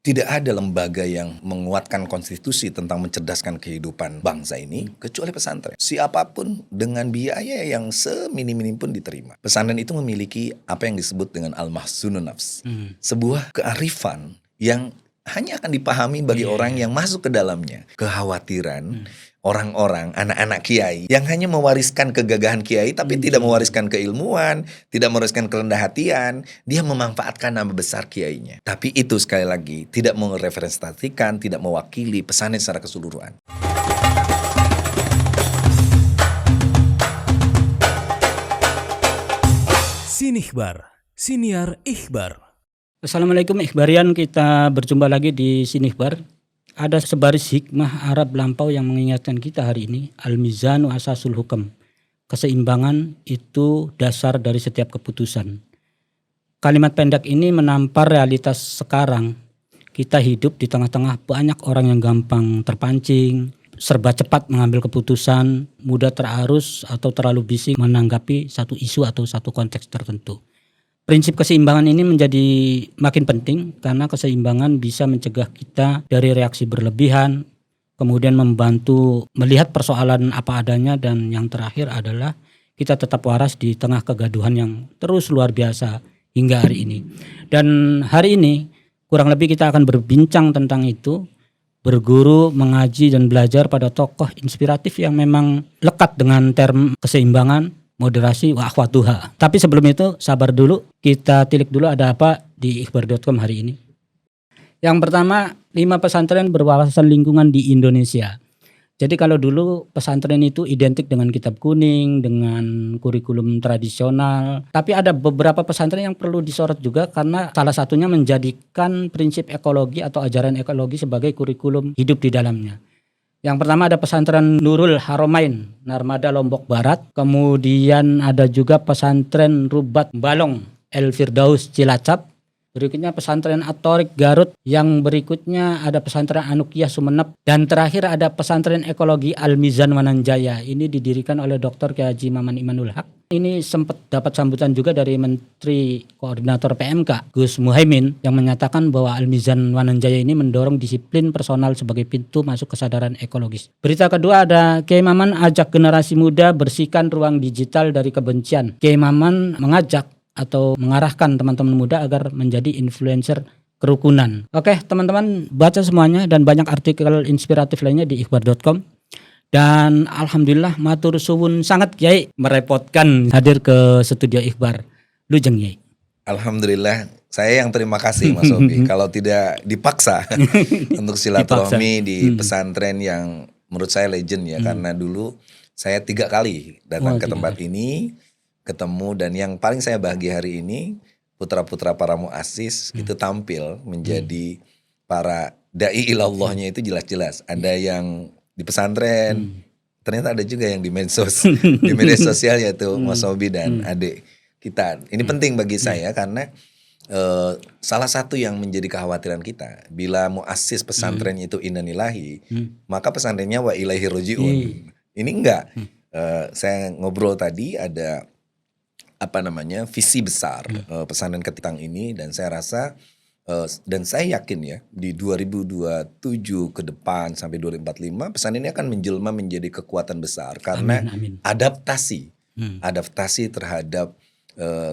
Tidak ada lembaga yang menguatkan konstitusi tentang mencerdaskan kehidupan bangsa ini kecuali pesantren. Siapapun dengan biaya yang seminim-minim pun diterima. Pesantren itu memiliki apa yang disebut dengan al-mahzunun nafs. Sebuah kearifan yang hanya akan dipahami bagi orang yang masuk ke dalamnya. Kekhawatiran orang-orang, anak-anak kiai yang hanya mewariskan kegagahan kiai tapi tidak mewariskan keilmuan, tidak mewariskan kerendah hatian, dia memanfaatkan nama besar kiainya. Tapi itu sekali lagi tidak merepresentasikan, tidak mewakili pesantren secara keseluruhan. Sinihbar, Siniar Ikhbar. Assalamualaikum Ikhbarian, kita berjumpa lagi di Sinihbar. Ada sebaris hikmah Arab lampau yang mengingatkan kita hari ini. Al-mizanu asasul hukam. Keseimbangan itu dasar dari setiap keputusan. Kalimat pendek ini menampar realitas sekarang. Kita hidup di tengah-tengah banyak orang yang gampang terpancing, serba cepat mengambil keputusan, mudah terarus atau terlalu bising menanggapi satu isu atau satu konteks tertentu. Prinsip keseimbangan ini menjadi makin penting karena keseimbangan bisa mencegah kita dari reaksi berlebihan, kemudian membantu melihat persoalan apa adanya, dan yang terakhir adalah kita tetap waras di tengah kegaduhan yang terus luar biasa hingga hari ini. Dan hari ini kurang lebih kita akan berbincang tentang itu, berguru, mengaji dan belajar pada tokoh inspiratif yang memang lekat dengan term keseimbangan, moderasi, wa akhwatuha. Tapi sebelum itu sabar dulu, kita tilik dulu ada apa di ikhbar.com hari ini. Yang pertama, 5 pesantren berwawasan lingkungan di Indonesia. Jadi kalau dulu pesantren itu identik dengan kitab kuning, dengan kurikulum tradisional. Tapi ada beberapa pesantren yang perlu disorot juga karena salah satunya menjadikan prinsip ekologi atau ajaran ekologi sebagai kurikulum hidup di dalamnya. Yang pertama ada pesantren Nurul Haramain, Narmada Lombok Barat. Kemudian ada juga pesantren Rubat Balong, El Firdaus Cilacap. Berikutnya pesantren At-Thoriq Garut. Yang berikutnya ada pesantren Anuqiyah Sumeneb. Dan terakhir ada pesantren ekologi Al-Mizan Wananjaya. Ini didirikan oleh Dr. Kiai Haji Maman Imanul Haq. Ini sempat dapat sambutan juga dari Menteri Koordinator PMK Gus Muhaimin yang menyatakan bahwa Al-Mizan Wananjaya ini mendorong disiplin personal sebagai pintu masuk kesadaran ekologis. Berita kedua ada Kiai Maman ajak generasi muda bersihkan ruang digital dari kebencian. Kiai Maman mengajak atau mengarahkan teman-teman muda agar menjadi influencer kerukunan. Oke teman-teman, baca semuanya dan banyak artikel inspiratif lainnya di ikhbar.com. Dan alhamdulillah matur suwun sangat Kiai, merepotkan hadir ke studio Ikhbar. Lujeng Kiai. Alhamdulillah, saya yang terima kasih Mas Obi. Kalau tidak dipaksa untuk silaturahmi di pesantren yang menurut saya legend ya. Karena dulu saya 3 kali datang ke tempat ini, ketemu, dan yang paling saya bahagia hari ini putra-putra para muassis itu tampil menjadi para dai ilallahnya itu jelas-jelas. Ada yang di pesantren, ternyata ada juga yang di medsos, di media sosial, yaitu Mas Obi dan adik kita. Ini penting bagi saya karena salah satu yang menjadi kekhawatiran kita, bila muassis pesantren itu innalillahi, maka pesantrennya wa ilaihi rojiun. Ini enggak. Saya ngobrol tadi ada visi besar pesantren Ketitang ini, dan saya rasa dan saya yakin ya di 2027 ke depan sampai 2045 pesantren ini akan menjelma menjadi kekuatan besar karena adaptasi terhadap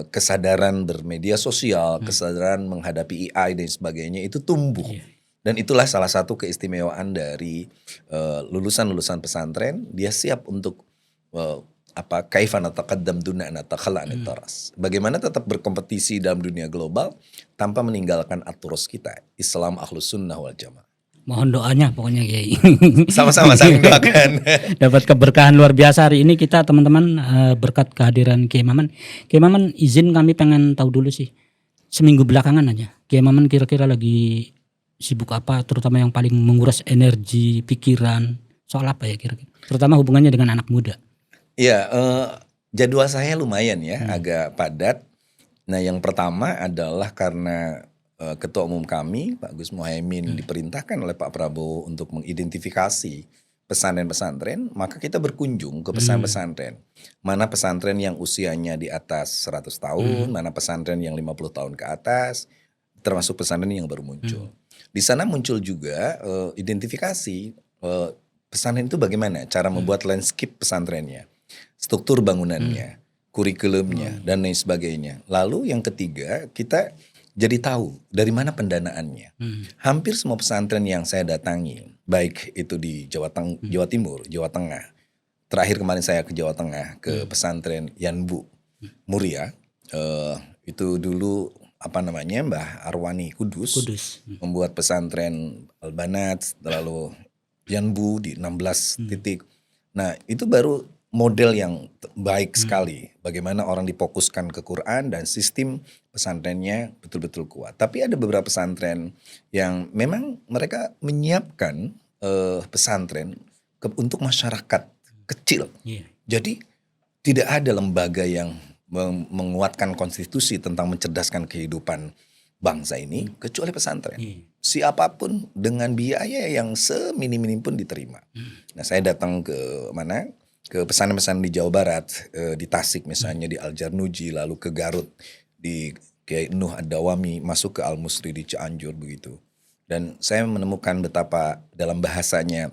kesadaran bermedia sosial, kesadaran menghadapi AI dan sebagainya itu tumbuh. Dan itulah salah satu keistimewaan dari lulusan-lulusan pesantren. Dia siap untuk kaifa nataqaddam duna natakhala anit taras. Bagaimana tetap berkompetisi dalam dunia global tanpa meninggalkan aturos kita, Islam Ahlus Sunnah wal Jamaah. Mohon doanya pokoknya Kiai. Sama-sama saling doakan. Dapat keberkahan luar biasa hari ini kita teman-teman, berkat kehadiran Kiai Maman. Kiai Maman, izin kami pengen tahu dulu sih, seminggu belakangan aja Kiai Maman kira-kira lagi sibuk apa, terutama yang paling menguras energi, pikiran, soal apa ya kira-kira, terutama hubungannya dengan anak muda. Iya, jadwal saya lumayan ya, agak padat. Nah, yang pertama adalah karena Ketua Umum kami, Pak Gus Muhaimin, diperintahkan oleh Pak Prabowo untuk mengidentifikasi pesantren-pesantren, maka kita berkunjung ke pesantren-pesantren. Mana pesantren yang usianya di atas 100 tahun, mana pesantren yang 50 tahun ke atas, termasuk pesantren yang baru muncul. Di sana muncul juga identifikasi pesantren itu bagaimana cara membuat landscape pesantrennya, struktur bangunannya, kurikulumnya, dan lain sebagainya. Lalu yang ketiga, kita jadi tahu dari mana pendanaannya. Hampir semua pesantren yang saya datangi, baik itu di Jawa Timur, Jawa Tengah. Terakhir kemarin saya ke Jawa Tengah, ke pesantren Yanbu Muria. Itu dulu Mbah Arwani Kudus. Membuat pesantren Al-Banat, lalu Yanbu di 16 titik. Nah, itu baru model yang baik sekali. Bagaimana orang difokuskan ke Quran dan sistem pesantrennya betul-betul kuat. Tapi ada beberapa pesantren yang memang mereka menyiapkan pesantren untuk masyarakat kecil. Jadi tidak ada lembaga yang menguatkan konstitusi tentang mencerdaskan kehidupan bangsa ini kecuali pesantren. Siapapun dengan biaya yang seminim-minim pun diterima. Nah, saya datang ke pesantren-pesantren di Jawa Barat, di Tasik misalnya, di Al-Jarnuji, lalu ke Garut di Kiai Nuh Ad-Dawami, masuk ke Al-Musri di Cianjur begitu. Dan saya menemukan betapa dalam bahasanya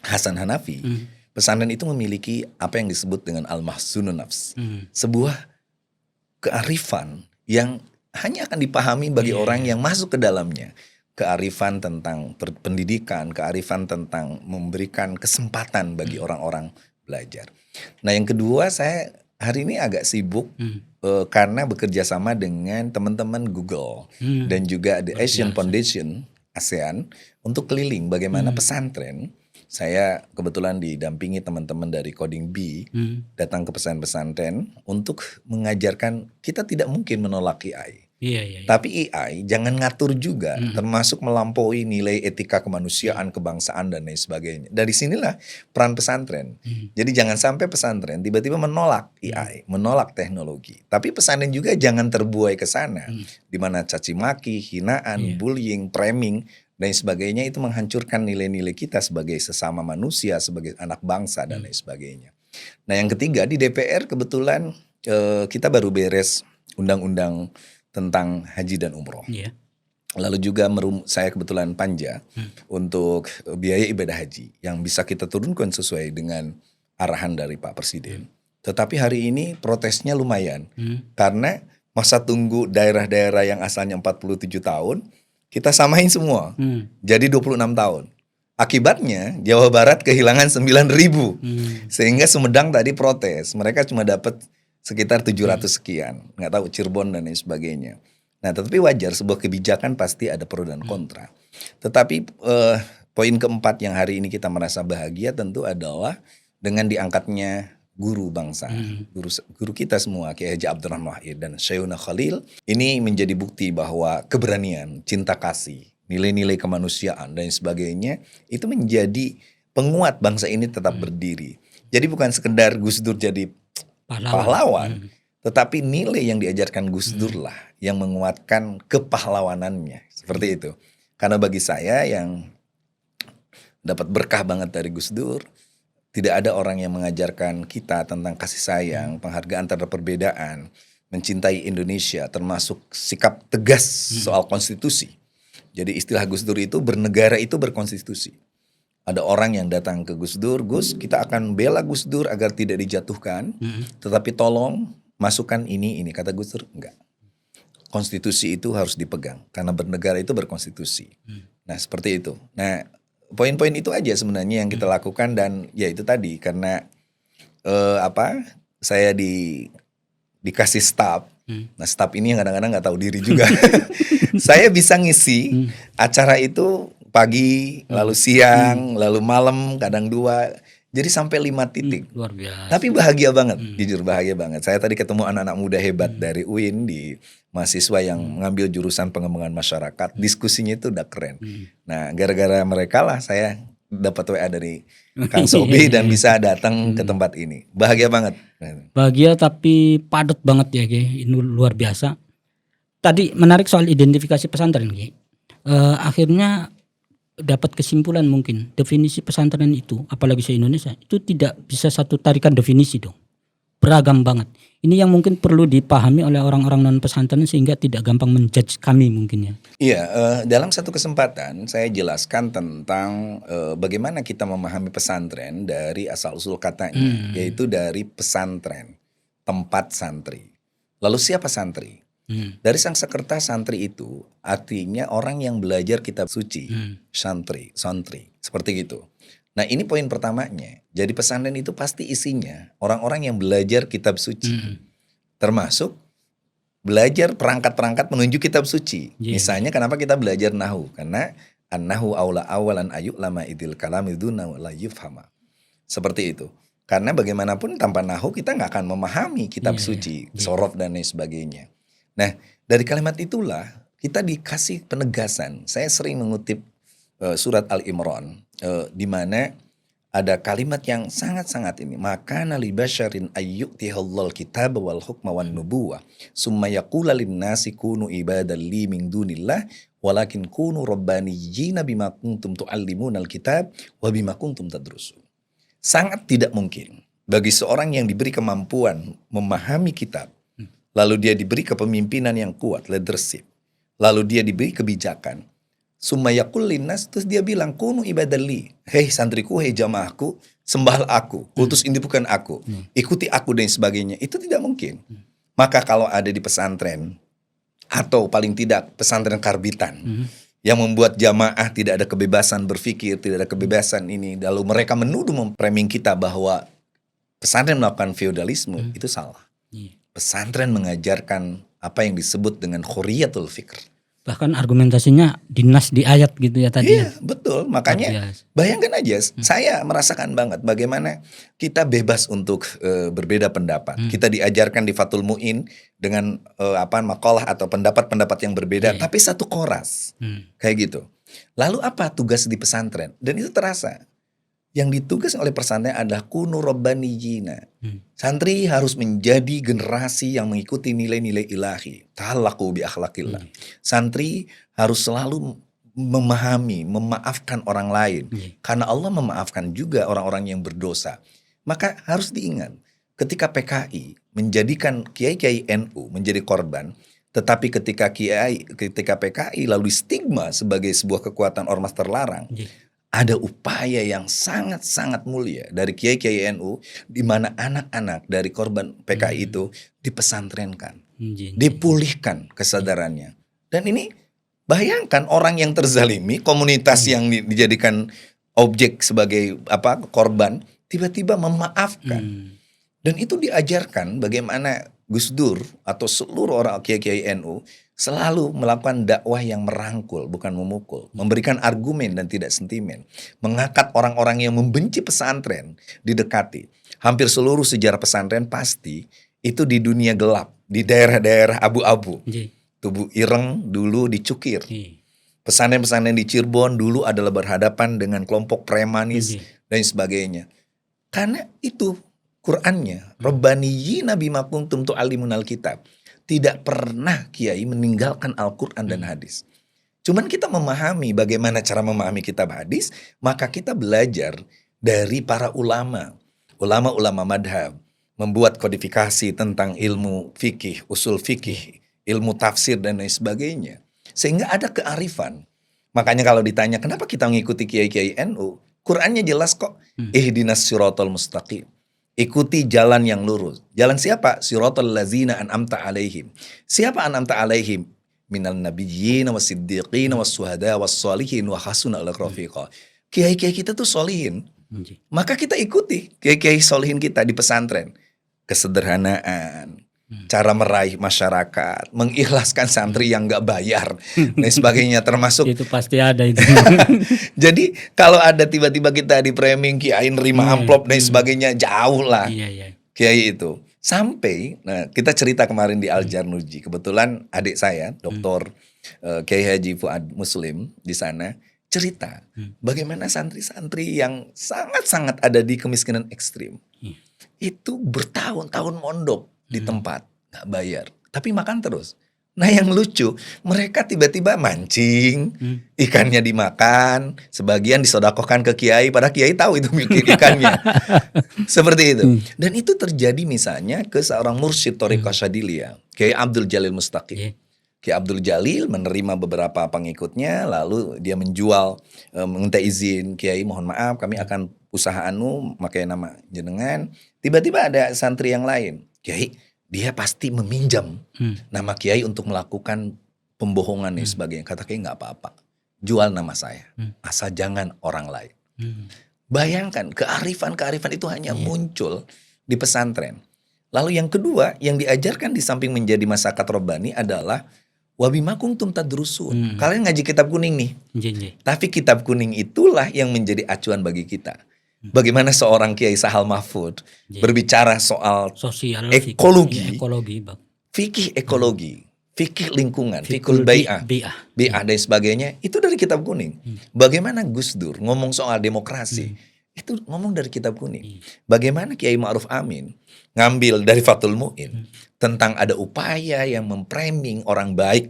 Hasan Hanafi, pesantren itu memiliki apa yang disebut dengan al-mahzunun nafs. Sebuah kearifan yang hanya akan dipahami bagi orang yang masuk ke dalamnya. Kearifan tentang pendidikan, kearifan tentang memberikan kesempatan bagi orang-orang belajar. Nah, yang kedua, saya hari ini agak sibuk karena bekerja sama dengan teman-teman Google dan juga The Asian Foundation ASEAN untuk keliling bagaimana pesantren. Saya kebetulan didampingi teman-teman dari Coding Bee datang ke pesantren untuk mengajarkan kita tidak mungkin menolak AI. Tapi AI jangan ngatur juga, termasuk melampaui nilai etika kemanusiaan, kebangsaan dan lain sebagainya. Dari sinilah peran pesantren. Jadi jangan sampai pesantren tiba-tiba menolak AI, menolak teknologi. Tapi pesantren juga jangan terbuai ke sana, di mana caci maki, hinaan, bullying, framing dan sebagainya itu menghancurkan nilai-nilai kita sebagai sesama manusia, sebagai anak bangsa dan lain sebagainya. Nah, yang ketiga di DPR kebetulan kita baru beres undang-undang tentang haji dan umroh. Lalu juga saya kebetulan panja untuk biaya ibadah haji yang bisa kita turunkan sesuai dengan arahan dari Pak Presiden. Tetapi hari ini protesnya lumayan karena masa tunggu daerah-daerah yang asalnya 47 tahun kita samain semua, jadi 26 tahun. Akibatnya Jawa Barat kehilangan 9.000, sehingga Sumedang tadi protes. Mereka cuma dapat sekitar 700 sekian, nggak tahu Cirebon dan lain sebagainya. Nah, tetapi wajar, sebuah kebijakan pasti ada pro dan kontra. Tetapi poin keempat yang hari ini kita merasa bahagia tentu adalah dengan diangkatnya guru bangsa, guru kita semua, Kiai Haji Abdurrahman Wahid dan Syaikh Khalil, ini menjadi bukti bahwa keberanian, cinta kasih, nilai-nilai kemanusiaan dan sebagainya itu menjadi penguat bangsa ini tetap berdiri. Jadi bukan sekedar Gus Dur jadi pahlawan, tetapi nilai yang diajarkan Gus Dur lah yang menguatkan kepahlawanannya, seperti itu. Karena bagi saya yang dapat berkah banget dari Gus Dur, tidak ada orang yang mengajarkan kita tentang kasih sayang, penghargaan terhadap perbedaan, mencintai Indonesia, termasuk sikap tegas soal konstitusi. Jadi istilah Gus Dur itu bernegara itu berkonstitusi. Ada orang yang datang ke Gus Dur, Gus, kita akan bela Gus Dur agar tidak dijatuhkan, tetapi tolong masukkan ini. Kata Gus Dur, enggak. Konstitusi itu harus dipegang, karena bernegara itu berkonstitusi. Nah, seperti itu. Nah, poin-poin itu aja sebenarnya yang kita lakukan, dan ya itu tadi karena saya dikasih staff. Nah, staff ini yang kadang-kadang nggak tahu diri juga. Saya bisa ngisi acara itu pagi, lalu siang, lalu malam, kadang 2. Jadi sampai 5 titik. Luar biasa. Tapi bahagia banget, jujur bahagia banget. Saya tadi ketemu anak-anak muda hebat dari UIN, di mahasiswa yang mengambil jurusan pengembangan masyarakat. Diskusinya itu udah keren. Nah, gara-gara mereka lah saya dapat WA dari Kang Sobi dan bisa datang ke tempat ini. Bahagia banget. Bahagia tapi padat banget ya, Ki. Ini luar biasa. Tadi menarik soal identifikasi pesantren, Ki. Akhirnya dapat kesimpulan mungkin definisi pesantren itu, apalagi se-Indonesia, itu tidak bisa satu tarikan definisi dong. Beragam banget. Ini yang mungkin perlu dipahami oleh orang-orang non pesantren sehingga tidak gampang menjudge kami mungkin ya. Iya, dalam satu kesempatan saya jelaskan tentang bagaimana kita memahami pesantren dari asal-usul katanya, yaitu dari pesantren, tempat santri. Lalu siapa santri? Dari Sanskerta santri itu artinya orang yang belajar kitab suci, santri, seperti gitu. Nah ini poin pertamanya. Jadi pesantren itu pasti isinya orang-orang yang belajar kitab suci, termasuk belajar perangkat-perangkat menuju kitab suci. Misalnya kenapa kita belajar nahu? Karena an-nahu awalan ayuk lama idil kalam iduna la yufhama. Seperti itu. Karena bagaimanapun tanpa nahu kita nggak akan memahami kitab suci, sorot dan lain sebagainya. Nah dari kalimat itulah kita dikasih penegasan. Saya sering mengutip surat Al-Imran di mana ada kalimat yang sangat-sangat ini. Maka nali basyarin ayyuktihallal kitab wal hukma wan nubuwah summa yaqula linnasi kunu ibadan li min dunillah walakin kunu rabbaniyina bima kuntum tuallimunal kitab wa bima kuntum tadrusun. Sangat tidak mungkin bagi seorang yang diberi kemampuan memahami kitab, lalu dia diberi kepemimpinan yang kuat, leadership, lalu dia diberi kebijakan, sumayakul linnas, terus dia bilang kunu ibadalli, hei santriku, hei jamaahku, sembah aku, utus ini bukan aku, ikuti aku dan sebagainya. Itu tidak mungkin. Maka kalau ada di pesantren atau paling tidak pesantren karbitan yang membuat jamaah tidak ada kebebasan berpikir, tidak ada kebebasan ini, lalu mereka menuduh memframing kita bahwa pesantren melakukan feodalisme, itu salah. Pesantren mengajarkan apa yang disebut dengan khuriyatul fikr. Bahkan argumentasinya dinas di ayat gitu ya tadi. Iya, betul. Makanya bayangkan aja, saya merasakan banget bagaimana kita bebas untuk berbeda pendapat. Kita diajarkan di Fathul Mu'in dengan makalah atau pendapat-pendapat yang berbeda, tapi satu koras. Kayak gitu. Lalu apa tugas di pesantren? Dan itu terasa. Yang ditugas oleh pesantren adalah kunu rabbaniyina. Santri harus menjadi generasi yang mengikuti nilai-nilai ilahi. Ta'allaqu bi akhlaqillah. Santri harus selalu memahami, memaafkan orang lain. Karena Allah memaafkan juga orang-orang yang berdosa. Maka harus diingat, ketika PKI menjadikan kiai-kiai NU menjadi korban, tetapi ketika PKI lalu stigma sebagai sebuah kekuatan ormas terlarang, ada upaya yang sangat-sangat mulia dari kiai-kiai NU di mana anak-anak dari korban PKI itu dipesantrenkan, dipulihkan kesadarannya. Dan ini bayangkan orang yang terzalimi, komunitas yang dijadikan objek sebagai korban, tiba-tiba memaafkan. Dan itu diajarkan bagaimana Gus Dur atau seluruh orang kiai-kiai NU selalu melakukan dakwah yang merangkul, bukan memukul. Memberikan argumen dan tidak sentimen. Mengangkat orang-orang yang membenci pesantren, didekati. Hampir seluruh sejarah pesantren pasti itu di dunia gelap. Di daerah-daerah abu-abu. Tubuh Ireng dulu dicukir. Pesantren-pesantren di Cirebon dulu adalah berhadapan dengan kelompok premanis dan sebagainya. Karena itu Qur'annya. Rabbaniyina bima kuntum tu'allimunal kitab. Tidak pernah kiai meninggalkan Al-Quran dan hadis. Cuman kita memahami bagaimana cara memahami kitab hadis, maka kita belajar dari para ulama. Ulama-ulama madhab. Membuat kodifikasi tentang ilmu fikih, usul fikih, ilmu tafsir dan lain sebagainya. Sehingga ada kearifan. Makanya kalau ditanya kenapa kita mengikuti kiai-kiai NU, Qur'annya jelas kok. Ihdinas siratal mustaqim. Ikuti jalan yang lurus. Jalan siapa? Siratal ladzina an'amta alaihim. Siapa an'amta alaihim? Minal nabiyyin wasiddiqin wassuhada wassalihin wa hasuna ulaika rafiqa. Kiai-kiai kita tuh solihin. Maka kita ikuti kiai-kiai solihin kita di pesantren. Kesederhanaan, cara meraih masyarakat, mengikhlaskan santri yang gak bayar dan sebagainya, termasuk itu pasti ada itu. Jadi kalau ada tiba-tiba kita di framing kiai nerima amplop dan sebagainya, jauh lah kiai itu. Sampai, nah kita cerita kemarin di Al Jarnuji, kebetulan adik saya, Dr. Kiai Haji Fuad Muslim di sana cerita bagaimana santri-santri yang sangat-sangat ada di kemiskinan ekstrim itu bertahun-tahun mondok di tempat, gak bayar, tapi makan terus. Nah yang lucu, mereka tiba-tiba mancing, ikannya dimakan, sebagian disodakohkan ke kiai, padahal kiai tahu itu milik ikannya. Seperti itu. Dan itu terjadi misalnya ke seorang mursyid Thariqah Syadiliyah, Kiai Abdul Jalil Mustaqim. Iya. Kiai Abdul Jalil menerima beberapa pengikutnya, lalu dia menjual, minta izin, Kiai mohon maaf kami akan usaha anu pakai nama jenengan. Tiba-tiba ada santri yang lain, Kiai dia pasti meminjam nama Kiai untuk melakukan pembohongan dan sebagainya. Kata Kiai nggak apa-apa, jual nama saya, asal jangan orang lain. Bayangkan kearifan itu hanya muncul di pesantren. Lalu yang kedua yang diajarkan di samping menjadi masyarakat robbani adalah wabima kuntum tadrusun. Kalian ngaji kitab kuning nih. Tapi kitab kuning itulah yang menjadi acuan bagi kita. Bagaimana seorang Kiai Sahal Mahfud berbicara soal Sosial, ekologi, Bang. fikih ekologi, fikih lingkungan, fikul bai'ah, dan sebagainya, itu dari kitab kuning. Bagaimana Gus Dur ngomong soal demokrasi, itu ngomong dari kitab kuning. Bagaimana Kiai Ma'ruf Amin ngambil dari Fathul Mu'in tentang ada upaya yang memframing orang baik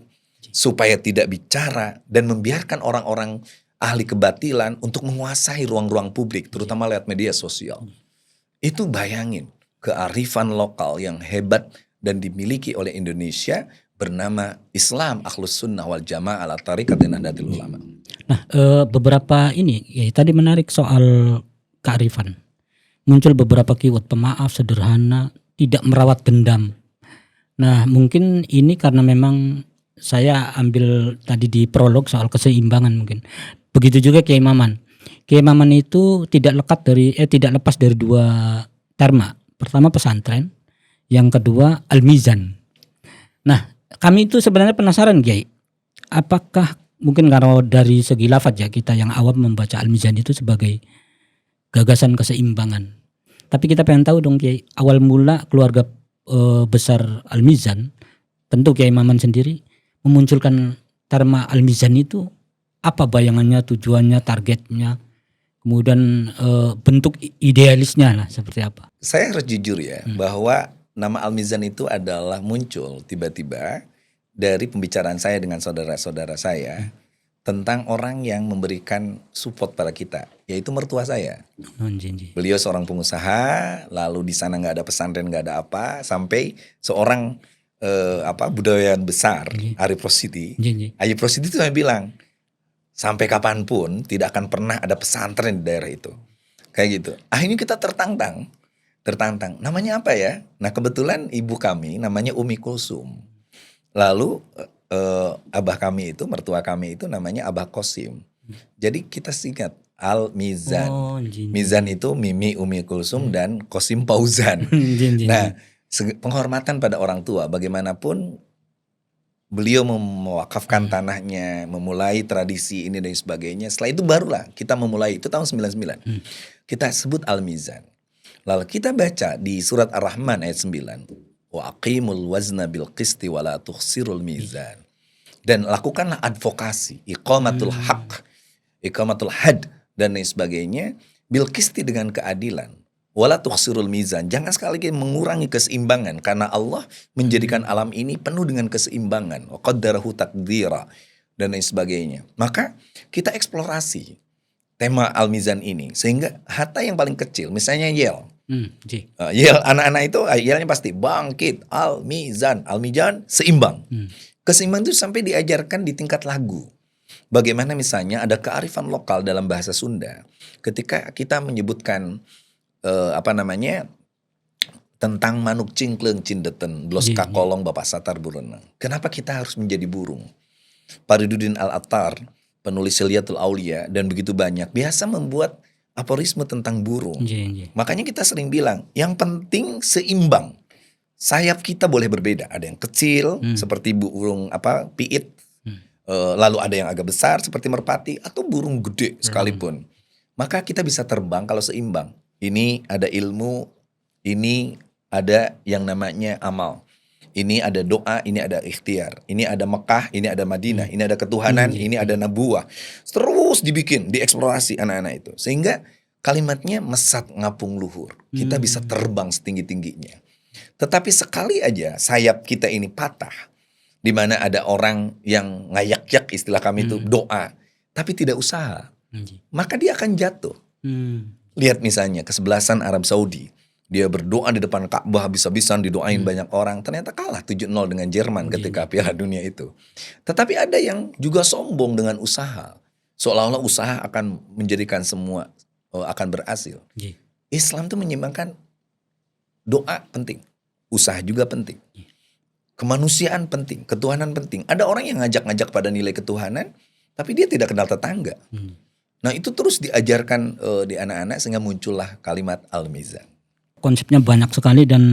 supaya tidak bicara dan membiarkan orang-orang ahli kebatilan untuk menguasai ruang-ruang publik, terutama lewat media sosial. Itu bayangin kearifan lokal yang hebat dan dimiliki oleh Indonesia bernama Islam Ahlus Sunnah wal Jamaah ala Tariqatin Nahdlatul Ulama. Nah, beberapa ini ya tadi menarik soal kearifan. Muncul beberapa keyword pemaaf, sederhana, tidak merawat dendam. Nah, mungkin ini karena memang saya ambil tadi di prolog soal keseimbangan mungkin. Begitu juga Kiai Maman. Kiai Maman itu tidak lepas dari dua terma. Pertama pesantren, yang kedua al-mizan. Nah, kami itu sebenarnya penasaran Kiai. Apakah mungkin kalau dari segi lafaz ya kita yang awam membaca al-mizan itu sebagai gagasan keseimbangan. Tapi kita pengen tahu dong Kiai, awal mula keluarga besar al-mizan, tentu Kiai Maman sendiri memunculkan terma al-mizan itu apa bayangannya, tujuannya, targetnya, kemudian bentuk idealisnya lah seperti apa? Saya harus jujur ya bahwa nama Al-Mizan itu adalah muncul tiba-tiba dari pembicaraan saya dengan saudara-saudara saya tentang orang yang memberikan support pada kita, yaitu mertua saya. Beliau seorang pengusaha, lalu di sana nggak ada pesantren, nggak ada apa, sampai seorang budayawan besar, Arif Rosidi. Arif Rosidi itu saya bilang, sampai kapanpun tidak akan pernah ada pesantren di daerah itu. Kayak gitu. Akhirnya kita tertantang. Namanya apa ya? Nah kebetulan ibu kami namanya Umi Kulsum. Lalu abah kami itu, mertua kami itu namanya Abah Qasim. Jadi kita singkat Al-Mizan. Mizan itu Mimi Umi Kulsum dan Qasim Fauzan. Nah penghormatan pada orang tua bagaimanapun beliau mewakafkan tanahnya, memulai tradisi ini dan sebagainya. Setelah itu barulah kita memulai, itu tahun 99. Kita sebut Al-Mizan. Lalu kita baca di surat Ar-Rahman ayat 9. Wa aqimul wazna bil qisti wa la tukhsirul mizan. Dan lakukanlah advokasi, iqamatul haq, iqamatul had dan lain sebagainya. Bil qisti dengan keadilan. Wala tukhsirul mizan. Jangan sekali lagi mengurangi keseimbangan. Karena Allah menjadikan alam ini penuh dengan keseimbangan. Wa qaddarahu taqdira. Dan lain sebagainya. Maka kita eksplorasi tema Al-Mizan ini. Sehingga hatta yang paling kecil. Misalnya Yel. Yel, anak-anak itu Yelnya pasti bangkit. Al-Mizan. Al-Mizan seimbang. Keseimbangan itu sampai diajarkan di tingkat lagu. Bagaimana misalnya ada kearifan lokal dalam bahasa Sunda. Ketika kita menyebutkan tentang manuk cingkleng cindeten blos kakolong bapak satar burenang. Kenapa kita harus menjadi burung? Faridudin Al-Attar, penulis Hilyatul Aulia dan begitu banyak biasa membuat aforisme tentang burung. Makanya kita sering bilang yang penting seimbang. Sayap kita boleh berbeda. Ada yang kecil seperti burung piit, lalu ada yang agak besar seperti merpati atau burung gede sekalipun. Maka kita bisa terbang kalau seimbang. Ini ada ilmu, ini ada yang namanya amal. Ini ada doa, ini ada ikhtiar. Ini ada Mekah, ini ada Madinah, ini ada ketuhanan, ini ada nabuah. Terus dibikin, dieksplorasi anak-anak itu. Sehingga kalimatnya mesat ngapung luhur. Kita bisa terbang setinggi-tingginya. Tetapi sekali aja sayap kita ini patah, di mana ada orang yang ngayak-yak istilah kami itu doa, tapi tidak usaha, maka dia akan jatuh. Lihat misalnya kesebelasan Arab Saudi, dia berdoa di depan Ka'bah habis-habisan didoain banyak orang, ternyata kalah 7-0 dengan Jerman ketika Piala Dunia itu. Tetapi ada yang juga sombong dengan usaha, seolah-olah usaha akan menjadikan semua akan berhasil. Islam itu menyimbangkan doa penting, usaha juga penting. Kemanusiaan penting, ketuhanan penting. Ada orang yang ngajak-ngajak pada nilai ketuhanan, tapi dia tidak kenal tetangga. Nah itu terus diajarkan di anak-anak sehingga muncullah kalimat Al-Mizan. Konsepnya banyak sekali dan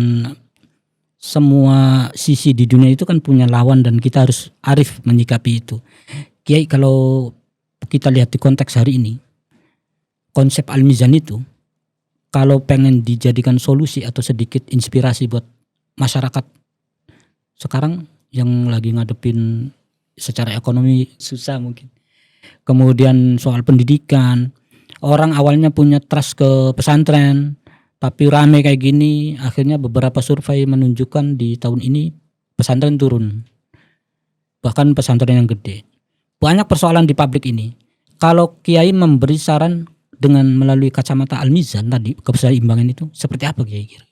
semua sisi di dunia itu kan punya lawan dan kita harus arif menyikapi itu. Kiai, kalau kita lihat di konteks hari ini, konsep Al-Mizan itu kalau pengen dijadikan solusi atau sedikit inspirasi buat masyarakat sekarang yang lagi ngadepin secara ekonomi susah mungkin. Kemudian soal pendidikan, orang awalnya punya trust ke pesantren, tapi rame kayak gini, akhirnya beberapa survei menunjukkan di tahun ini pesantren turun. Bahkan pesantren yang gede. Banyak persoalan di publik ini. Kalau Kiai memberi saran dengan melalui kacamata Al-Mizan tadi, keseimbangan itu, seperti apa Kiai kira?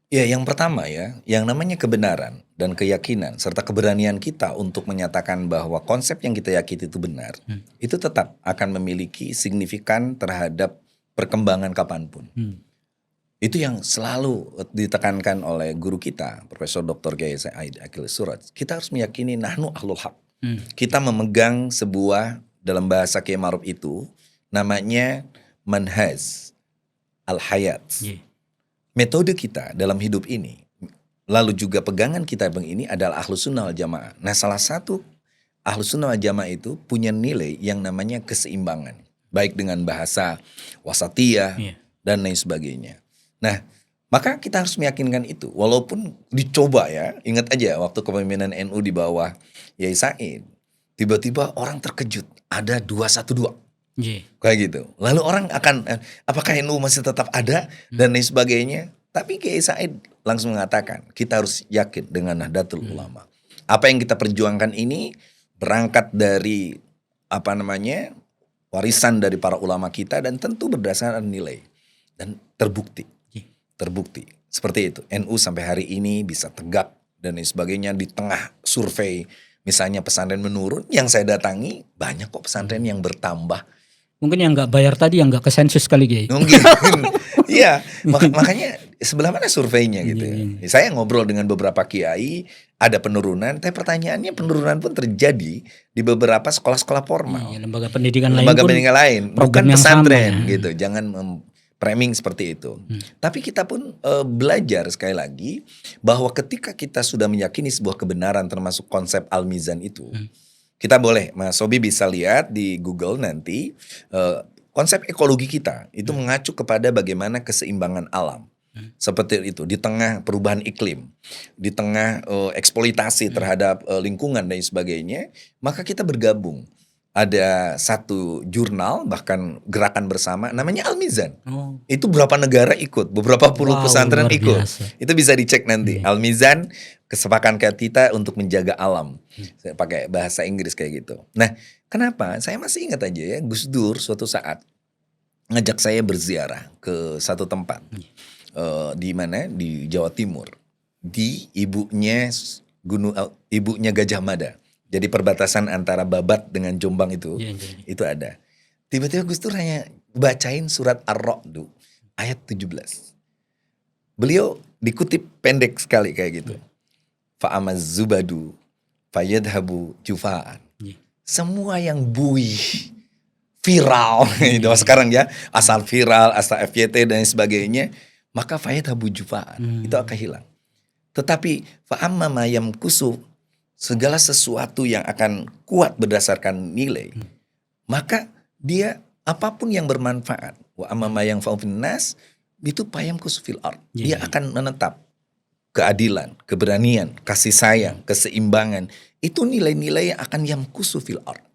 Ya, yang pertama ya, yang namanya kebenaran dan keyakinan serta keberanian kita untuk menyatakan bahwa konsep yang kita yakini itu benar, itu tetap akan memiliki signifikan terhadap perkembangan kapanpun. Itu yang selalu ditekankan oleh guru kita, Profesor Dr. Kiai Said Akil Suraj. Kita harus meyakini nahnu ahlul haq. Kita memegang sebuah, dalam bahasa Kiai Ma'ruf itu namanya manhaj al-hayat. Metode kita dalam hidup ini, lalu juga pegangan kita ini adalah Ahlus Sunnah wal Jamaah. Nah, salah satu Ahlus Sunnah wal Jamaah itu punya nilai yang namanya keseimbangan, baik dengan bahasa wasatiyah dan lain sebagainya. Nah, maka kita harus meyakinkan itu, walaupun dicoba ya. Ingat aja waktu kepemimpinan NU di bawah Yai Said, tiba-tiba orang terkejut ada 212. Kayak gitu. Lalu orang akan, apakah NU masih tetap ada dan lain sebagainya. Tapi Kiai Said langsung mengatakan, kita harus yakin dengan Nahdlatul Ulama. Apa yang kita perjuangkan ini berangkat dari warisan dari para ulama kita dan tentu berdasarkan nilai dan terbukti. Seperti itu. NU sampai hari ini bisa tegak dan lain sebagainya di tengah survei. Misalnya pesantren menurun, yang saya datangi banyak kok pesantren yang bertambah. Mungkin yang nggak bayar tadi yang nggak ke sensus kali Kiai. Mungkin, iya. Makanya sebelah mana surveinya gitu. Saya ngobrol dengan beberapa kiai, ada penurunan. Tapi pertanyaannya penurunan pun terjadi di beberapa sekolah-sekolah formal. Lembaga pendidikan lain, bukan pesantren gitu. Jangan framing seperti itu. Tapi kita pun belajar sekali lagi bahwa ketika kita sudah meyakini sebuah kebenaran termasuk konsep Al-Mizan itu. Kita boleh, Mas Sobi bisa lihat di Google nanti konsep ekologi kita itu mengacu kepada bagaimana keseimbangan alam. Seperti itu, di tengah perubahan iklim, di tengah eksploitasi terhadap lingkungan dan sebagainya, maka kita bergabung. Ada satu jurnal, bahkan gerakan bersama, namanya Al-Mizan. Itu berapa negara ikut, beberapa puluh pesantren ikut. Itu bisa dicek nanti. Al-Mizan, kesepakatan kita untuk menjaga alam. Saya pakai bahasa Inggris kayak gitu. Nah, kenapa? Saya masih ingat aja ya, Gus Dur suatu saat ngajak saya berziarah ke satu tempat. Di mana? Di Jawa Timur. Di ibunya Gajah Mada. Jadi perbatasan antara Babat dengan Jombang itu ada. Tiba-tiba Gus Dur hanya bacain surat Ar-Ra'd ayat 17. Beliau dikutip pendek sekali kayak gitu. Fa'amaz zubadu fayadhabu jufa'an. Semua yang buih, viral, sekarang ya, asal viral, asal FYT dan sebagainya, maka fayadhabu jufa'an. Itu akan hilang. Tetapi fa'amma ma yamkusu, segala sesuatu yang akan kuat berdasarkan nilai, maka dia apapun yang bermanfaat, wa amma yang fa'ufin nas, itu payamkusu fil ard. Dia akan menetap. Keadilan, keberanian, kasih sayang, keseimbangan, itu nilai-nilai yang akan yamkusu fil ard.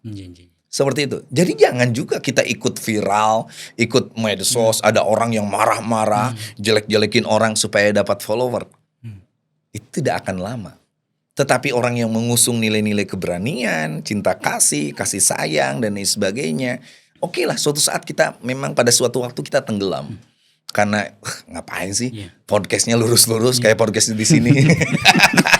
Seperti itu. Jadi jangan juga kita ikut viral, ikut medsos, ada orang yang marah-marah, jelek-jelekin orang supaya dapat follower. Itu tidak akan lama. Tetapi orang yang mengusung nilai-nilai keberanian, cinta kasih, kasih sayang dan lain sebagainya, oke lah suatu saat kita memang pada suatu waktu kita tenggelam. Karena ngapain sih podcastnya lurus-lurus kayak podcast di sini.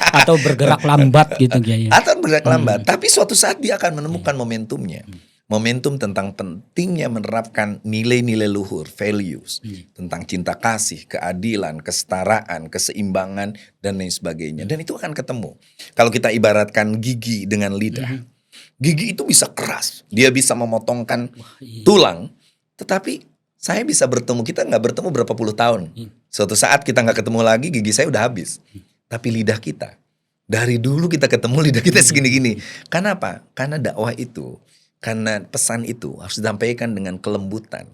Atau bergerak lambat gitu Kiai. Atau bergerak lambat, tapi suatu saat dia akan menemukan momentumnya. Momentum tentang pentingnya menerapkan nilai-nilai luhur, values, tentang cinta kasih, keadilan, kesetaraan, keseimbangan dan lain sebagainya. Dan itu akan ketemu. Kalau kita ibaratkan gigi dengan lidah. Gigi itu bisa keras, dia bisa memotongkan tulang, tetapi saya bisa bertemu, kita nggak bertemu berapa puluh tahun. Suatu saat kita nggak ketemu lagi, gigi saya udah habis. Tapi lidah kita, dari dulu kita ketemu lidah kita segini-gini. Karena apa? Karena dakwah itu, karena pesan itu harus disampaikan dengan kelembutan.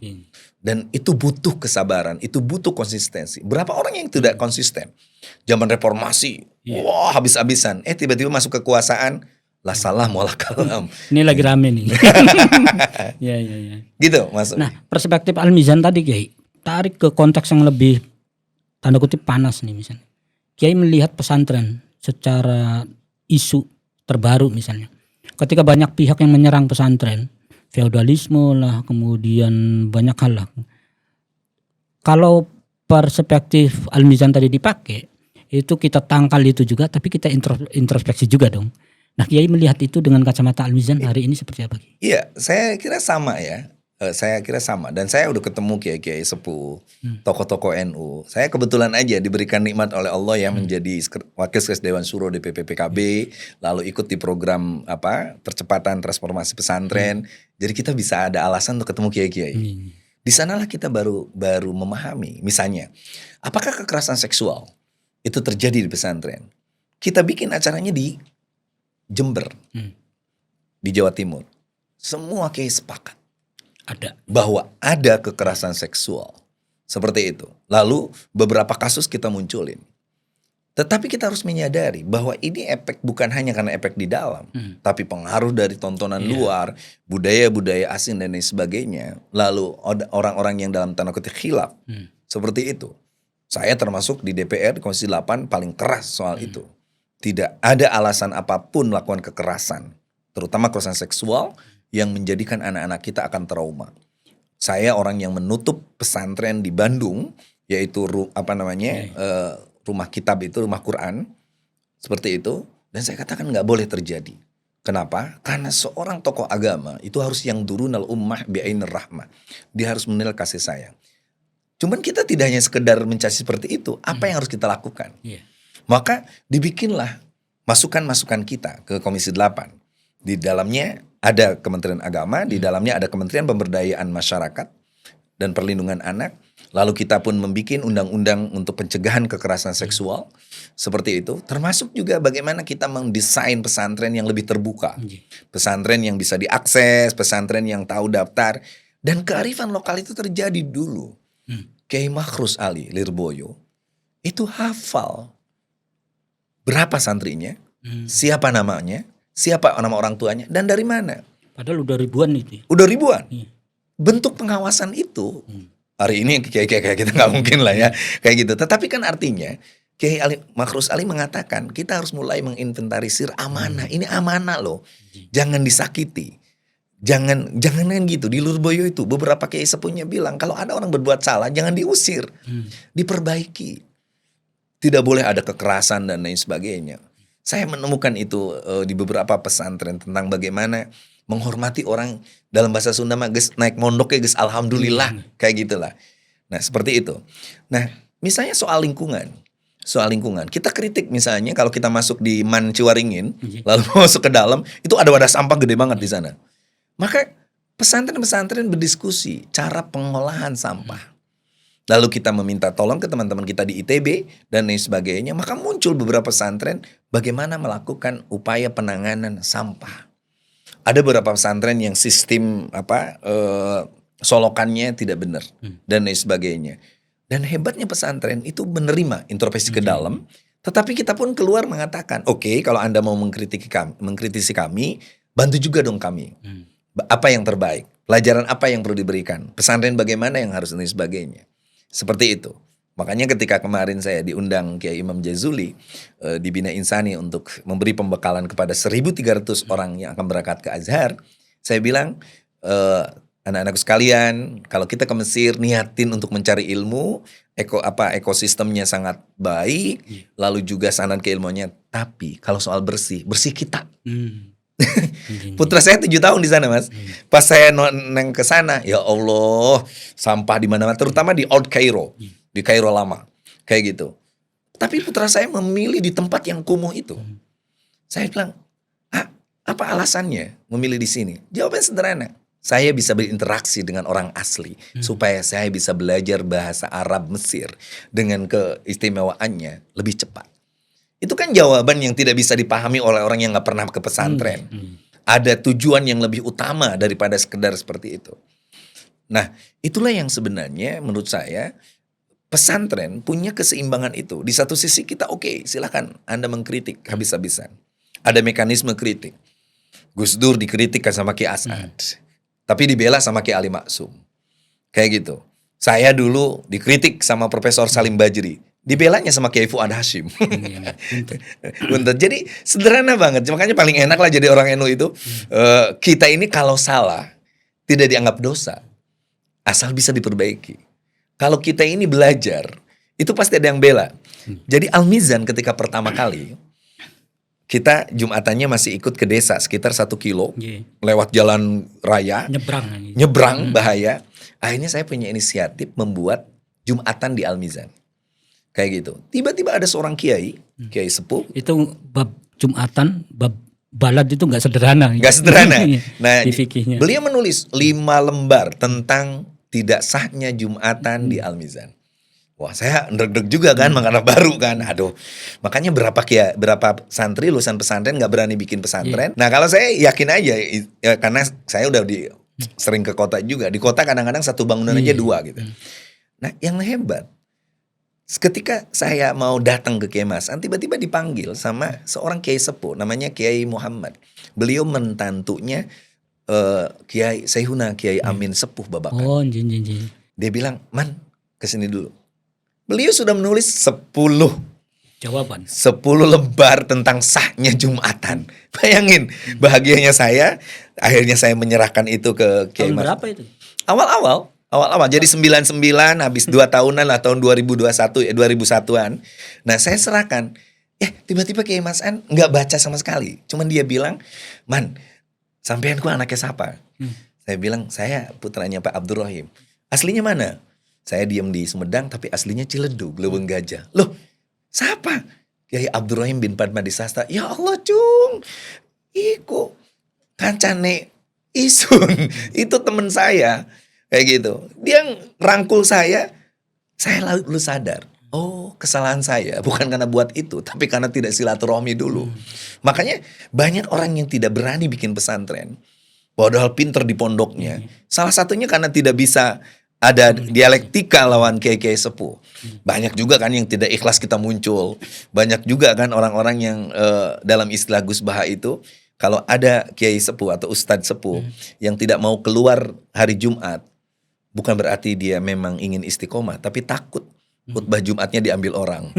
Dan itu butuh kesabaran, itu butuh konsistensi. Berapa orang yang tidak konsisten? Zaman reformasi, wah habis-habisan. Tiba-tiba masuk kekuasaan, lah salah mualah kalam. Ini lagi rame nih. Ya. Gitu maksudnya. Nah, perspektif Al-Mizan tadi Kiai, tarik ke konteks yang lebih tanda kutip panas nih misalnya. Kiai melihat pesantren secara isu terbaru misalnya. Ketika banyak pihak yang menyerang pesantren, feodalisme lah, kemudian banyak hal lah. Kalau perspektif Al-Mizan tadi dipakai, itu kita tangkal itu juga, tapi kita introspeksi juga dong. Nah, Kiai melihat itu dengan kacamata Al-Mizan hari ini seperti apa? Iya, saya kira sama ya. Saya kira sama. Dan saya udah ketemu kiai-kiai sepuh, tokoh-tokoh NU. Saya kebetulan aja diberikan nikmat oleh Allah yang menjadi wakil sekretaris Dewan Syuro DPP PKB, lalu ikut di program percepatan transformasi pesantren. Jadi kita bisa ada alasan untuk ketemu kiai-kiai. Di sanalah kita baru memahami, misalnya, apakah kekerasan seksual itu terjadi di pesantren? Kita bikin acaranya di Jember, di Jawa Timur. Semua kiai sepakat bahwa ada kekerasan seksual seperti itu. Lalu beberapa kasus kita munculin. Tetapi kita harus menyadari bahwa ini efek bukan hanya karena efek di dalam, tapi pengaruh dari tontonan luar, budaya-budaya asing dan lain sebagainya. Lalu orang-orang yang dalam tanda kutip khilaf seperti itu. Saya termasuk di DPR di Komisi 8 paling keras soal itu. Tidak ada alasan apapun melakukan kekerasan, terutama kekerasan seksual yang menjadikan anak-anak kita akan trauma. Saya orang yang menutup pesantren di Bandung, yaitu rumah kitab itu, rumah Quran, seperti itu. Dan saya katakan nggak boleh terjadi. Kenapa? Karena seorang tokoh agama itu harus yang durunal ummah bi'ainir rahmah. Dia harus menilai kasih sayang. Cuman kita tidak hanya sekedar mencari seperti itu. Apa yang harus kita lakukan? Maka dibikinlah masukan-masukan kita ke Komisi 8. Di dalamnya ada Kementerian Agama, di dalamnya ada Kementerian Pemberdayaan Masyarakat dan Perlindungan Anak. Lalu kita pun membuat undang-undang untuk pencegahan kekerasan seksual seperti itu. Termasuk juga bagaimana kita mendesain pesantren yang lebih terbuka. Pesantren yang bisa diakses, pesantren yang tahu daftar. Dan kearifan lokal itu terjadi dulu. Kiai Makhrus Ali Lirboyo itu hafal berapa santrinya, siapa namanya, siapa nama orang tuanya, dan dari mana. Padahal udah ribuan itu. Udah ribuan. Bentuk pengawasan itu, hari ini kayak kita nggak mungkin lah ya, kayak gitu. Tetapi kan artinya, Kiai Makhrus Ali mengatakan, kita harus mulai menginventarisir amanah. Ini amanah loh, jangan disakiti. Jangan gitu. Di Lirboyo itu beberapa kiai sepuhnya bilang, kalau ada orang berbuat salah, jangan diusir, diperbaiki. Tidak boleh ada kekerasan dan lain sebagainya. Saya menemukan itu di beberapa pesantren tentang bagaimana menghormati orang, dalam bahasa Sunda mah geus naik mondok ya geus alhamdulillah, kayak gitulah. Nah, seperti itu. Nah, misalnya soal lingkungan. Kita kritik misalnya kalau kita masuk di Man Ciwaringin, lalu masuk ke dalam, itu ada wadah sampah gede banget di sana. Maka pesantren-pesantren berdiskusi cara pengolahan sampah. Lalu kita meminta tolong ke teman-teman kita di ITB dan lain sebagainya. Maka muncul beberapa pesantren bagaimana melakukan upaya penanganan sampah. Ada beberapa pesantren yang sistem solokannya tidak benar dan lain sebagainya. Dan hebatnya pesantren itu menerima introspeksi ke dalam. Tetapi kita pun keluar mengatakan, oke, kalau Anda mau mengkritisi kami, bantu juga dong kami. Apa yang terbaik? Pelajaran apa yang perlu diberikan? Pesantren bagaimana yang harus dan sebagainya? Seperti itu. Makanya ketika kemarin saya diundang Kiai Imam Jazuli di Bina Insani untuk memberi pembekalan kepada 1.300 orang yang akan berangkat ke Azhar, saya bilang, anak-anakku sekalian, kalau kita ke Mesir niatin untuk mencari ilmu, ekosistemnya sangat baik, lalu juga sanad keilmuannya. Tapi kalau soal bersih kita. Putra saya 7 tahun di sana, Mas. Pas saya neng ke sana, ya Allah, sampah di mana-mana, terutama di Old Cairo, di Kairo lama, kayak gitu. Tapi putra saya memilih di tempat yang kumuh itu. Saya bilang, apa alasannya memilih di sini? Jawabannya sederhana. Saya bisa berinteraksi dengan orang asli, supaya saya bisa belajar bahasa Arab Mesir dengan keistimewaannya lebih cepat. Itu kan jawaban yang tidak bisa dipahami oleh orang yang gak pernah ke pesantren. Ada tujuan yang lebih utama daripada sekedar seperti itu. Nah, itulah yang sebenarnya menurut saya pesantren punya keseimbangan itu. Di satu sisi kita silakan Anda mengkritik habis-habisan. Ada mekanisme kritik. Gus Dur dikritik sama Ki Asad. Tapi dibela sama Ki Ali Maksum. Kayak gitu. Saya dulu dikritik sama Profesor Salim Bajri. Dibelanya sama Kiai Fuad Hashim. Bentar. Jadi sederhana banget. Makanya paling enak lah jadi orang NU itu. Kita ini kalau salah tidak dianggap dosa. Asal bisa diperbaiki. Kalau kita ini belajar, itu pasti ada yang bela. Jadi Al-Mizan ketika pertama kali, kita Jumatannya masih ikut ke desa sekitar 1 kilo. Lewat jalan raya. Nyebrang bahaya. Akhirnya saya punya inisiatif membuat Jumatan di Al-Mizan. Kayak gitu. Tiba-tiba ada seorang kiai sepuh. Itu bab Jumatan, bab balad itu gak sederhana. Gak sederhana. Nah, di beliau menulis 5 lembar tentang tidak sahnya Jumatan di Al-Mizan. Wah, saya ndeg-ndeg juga kan, karena baru kan. Aduh, makanya berapa santri lulusan pesantren gak berani bikin pesantren. Nah, kalau saya yakin aja, ya, karena saya udah sering ke kota juga. Di kota kadang-kadang satu bangunan aja 2 gitu. Nah, yang hebat, ketika saya mau datang ke Kiai Mas, tiba-tiba dipanggil sama seorang kiai sepuh, namanya Kiai Muhammad. Beliau mentantunya Kiai Sayhuna, Kiai Amin Sepuh Babakan. Dia bilang, Man, kesini dulu. Beliau sudah menulis 10 jawaban, 10 lembar tentang sahnya Jumatan. Bayangin, bahagianya saya. Akhirnya saya menyerahkan itu ke Kiai Mas. Tahun berapa itu? Awal-awal. Jadi 99, habis 2 tahunan lah, tahun 2021 ya, 2001-an. Nah, saya serahkan. Tiba-tiba Kiai Mas An nggak baca sama sekali. Cuman dia bilang, Man, sampean ku anaknya siapa? Saya bilang, saya putranya Pak Abdurrahim. Aslinya mana? Saya diam di Sumedang, tapi aslinya Ciledug, Leuweung Gajah. Loh, siapa? Kiai Abdurrahim bin Padmadi Sastra. Ya Allah, Cung. Iku kancane Isun. Itu teman saya. Kayak gitu. Dia rangkul saya lalu sadar. Oh, kesalahan saya bukan karena buat itu, tapi karena tidak silaturahmi dulu. Makanya banyak orang yang tidak berani bikin pesantren, padahal pinter di pondoknya. Salah satunya karena tidak bisa ada dialektika lawan kiai-kiai sepuh. Banyak juga kan yang tidak ikhlas kita muncul. Banyak juga kan orang-orang yang dalam istilah Gus Baha itu, kalau ada kiai sepuh atau ustadz sepuh yang tidak mau keluar hari Jumat, bukan berarti dia memang ingin istiqomah, tapi takut khutbah Jumatnya diambil orang.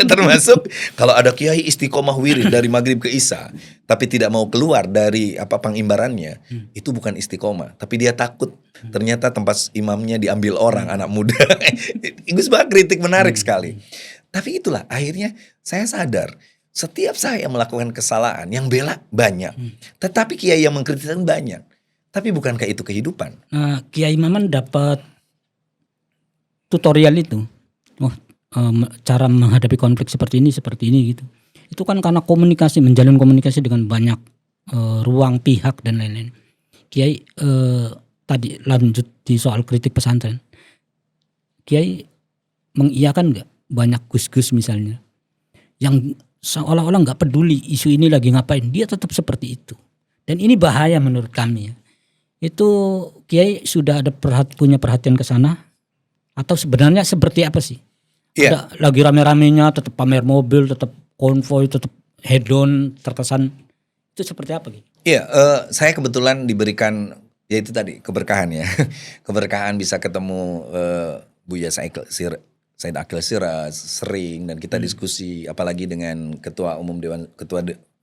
Termasuk kalau ada kiai istiqomah wirid dari maghrib ke isya, tapi tidak mau keluar dari pangimbarannya, itu bukan istiqomah, tapi dia takut ternyata tempat imamnya diambil orang, anak muda. Gus Bah kritik menarik sekali. Tapi itulah akhirnya saya sadar, setiap saya melakukan kesalahan, yang bela banyak, tetapi kiai yang mengkritikkan banyak. Tapi bukankah itu kehidupan? Kiai Maman dapat tutorial itu. Cara menghadapi konflik seperti ini gitu. Itu kan karena menjalin komunikasi dengan banyak ruang pihak dan lain-lain. Kiai tadi lanjut di soal kritik pesantren. Kiai mengiyakan nggak banyak gus-gus misalnya yang seolah-olah nggak peduli isu ini lagi ngapain, dia tetap seperti itu. Dan ini bahaya menurut kami ya. Itu Kiai sudah ada punya perhatian ke sana atau sebenarnya seperti apa sih? Iya. Ada lagi rame-ramenya tetap pamer mobil, tetap konvoy, tetap head on, terkesan itu seperti apa gitu? Iya, saya kebetulan diberikan ya itu tadi keberkahan ya. Keberkahan bisa ketemu Buya Said Akil Siraj sering, dan kita diskusi apalagi dengan ketua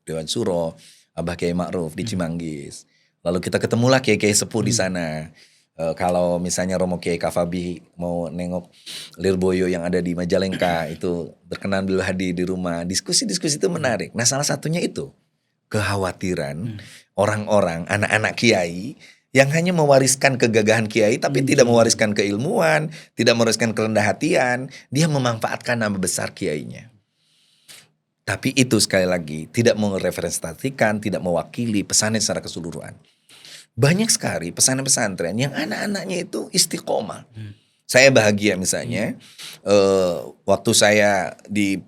Dewan Suro Abah Kiai Ma'ruf di Cimanggis. Lalu kita ketemulah kiai-kiai sepuh di sana. Kalau misalnya Romo Kiai Kafabi mau nengok Lirboyo yang ada di Majalengka, itu berkenan beliau hadir di rumah. Diskusi-diskusi itu menarik. Nah, salah satunya itu kekhawatiran orang-orang, anak-anak kiai yang hanya mewariskan kegagahan kiai tapi tidak mewariskan keilmuan, tidak mewariskan kerendah hatian. Dia memanfaatkan nama besar kiainya. Tapi itu sekali lagi tidak merepresentasikan, tidak mewakili pesantren secara keseluruhan. Banyak sekali pesantren-pesantren yang anak-anaknya itu istiqomah. Saya bahagia misalnya waktu saya di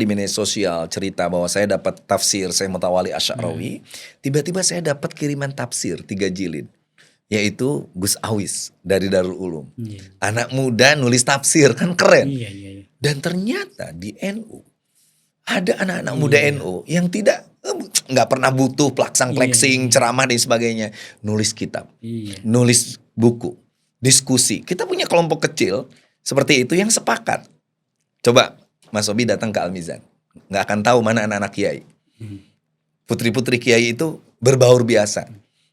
media sosial cerita bahwa saya dapat tafsir saya Mutawali Asy'arawi, tiba-tiba saya dapat kiriman tafsir 3 jilid, yaitu Gus Awis dari Darul Ulum. Anak muda nulis tafsir, kan keren. Dan ternyata di NU ada anak-anak muda NU yang nggak pernah butuh plaksang-pleksing, ceramah dan sebagainya, nulis kitab, nulis buku, diskusi. Kita punya kelompok kecil seperti itu yang sepakat. Coba Mas Obi datang ke Al-Mizan, nggak akan tahu mana anak-anak kiai. Putri-putri kiai itu berbaur biasa.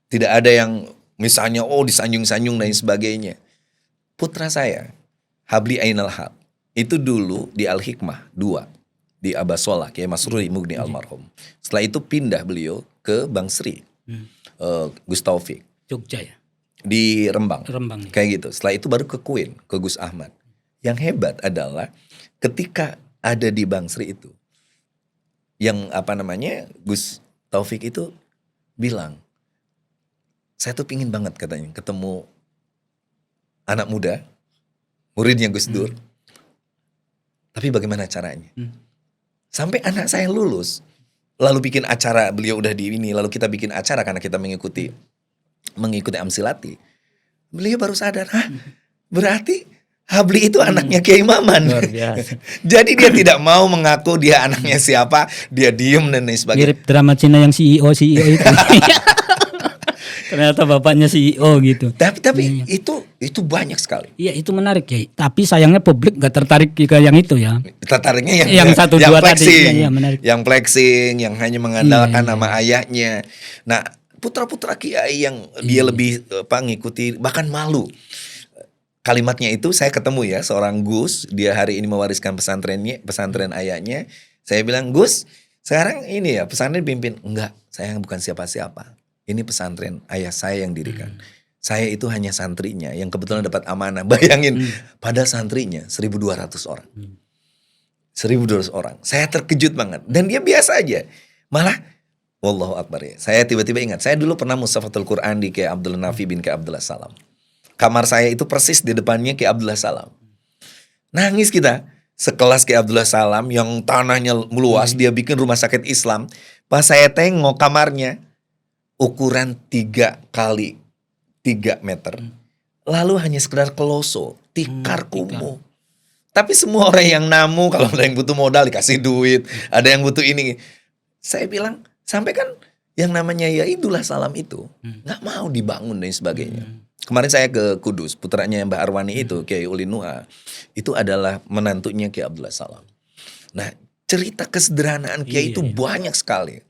Tidak ada yang misalnya disanjung-sanjung dan sebagainya. Putra saya, Habli Ainal Haq, itu dulu di Al-Hikmah 2. Di Abasola, Kiai Masruri Mugni almarhum. Setelah itu pindah beliau ke Bang Sri, Gus Taufik. Jogja ya? Di Rembang. Rembang. Kayak gitu. Setelah itu baru ke Queen, ke Gus Ahmad. Yang hebat adalah ketika ada di Bang Sri itu, yang Gus Taufik itu bilang, saya tuh pingin banget katanya ketemu anak muda, muridnya Gus Dur. Tapi bagaimana caranya? Sampai anak saya lulus, lalu bikin acara, beliau udah di ini, lalu kita bikin acara karena kita mengikuti Amsilati. Beliau baru sadar, berarti Habli itu anaknya Kiai Maman. Luar biasa. Jadi dia tidak mau mengaku dia anaknya siapa, dia diem dan lain sebagainya. Mirip drama Cina yang CEO itu. Ternyata bapaknya CEO gitu. Tapi itu banyak sekali. Iya, itu menarik ya. Tapi sayangnya publik gak tertarik ke yang itu ya. Tertariknya yang 1, 2 flexing, tadi. Iya, menarik. Yang flexing, yang hanya mengandalkan nama ayahnya. Nah, putra-putra kiai yang dia lebih ngikuti, bahkan malu. Kalimatnya itu saya ketemu ya seorang Gus, dia hari ini mewariskan pesantren ayahnya. Saya bilang, Gus, sekarang ini ya pesantren pimpin. Enggak, saya bukan siapa-siapa. Ini pesantren ayah saya yang dirikan. Saya itu hanya santrinya yang kebetulan dapat amanah. Bayangin, pada santrinya 1.200 orang. 1.200 orang. Saya terkejut banget. Dan dia biasa aja. Malah, Wallahu Akbar ya. Saya tiba-tiba ingat, saya dulu pernah musafatul Quran di Kiai Abdul Nafi bin Kiai Abdullah Salam. Kamar saya itu persis di depannya Kiai Abdullah Salam. Nangis kita. Sekelas Kiai Abdullah Salam yang tanahnya meluas, dia bikin rumah sakit Islam. Pas saya tengok kamarnya, ukuran 3 kali 3 meter. Lalu hanya sekedar keloso, tikar kumuh. Tapi semua orang yang namu, kalau ada yang butuh modal dikasih duit, ada yang butuh ini. Saya bilang, sampai kan yang namanya ya Idullah Salam itu nggak mau dibangun dan sebagainya. Kemarin saya ke Kudus, putranya Mbak Arwani itu, Kiai Ulin Nuha, itu adalah menantunya Kiai Abdullah Salam. Nah, cerita kesederhanaan Kiai itu banyak sekali.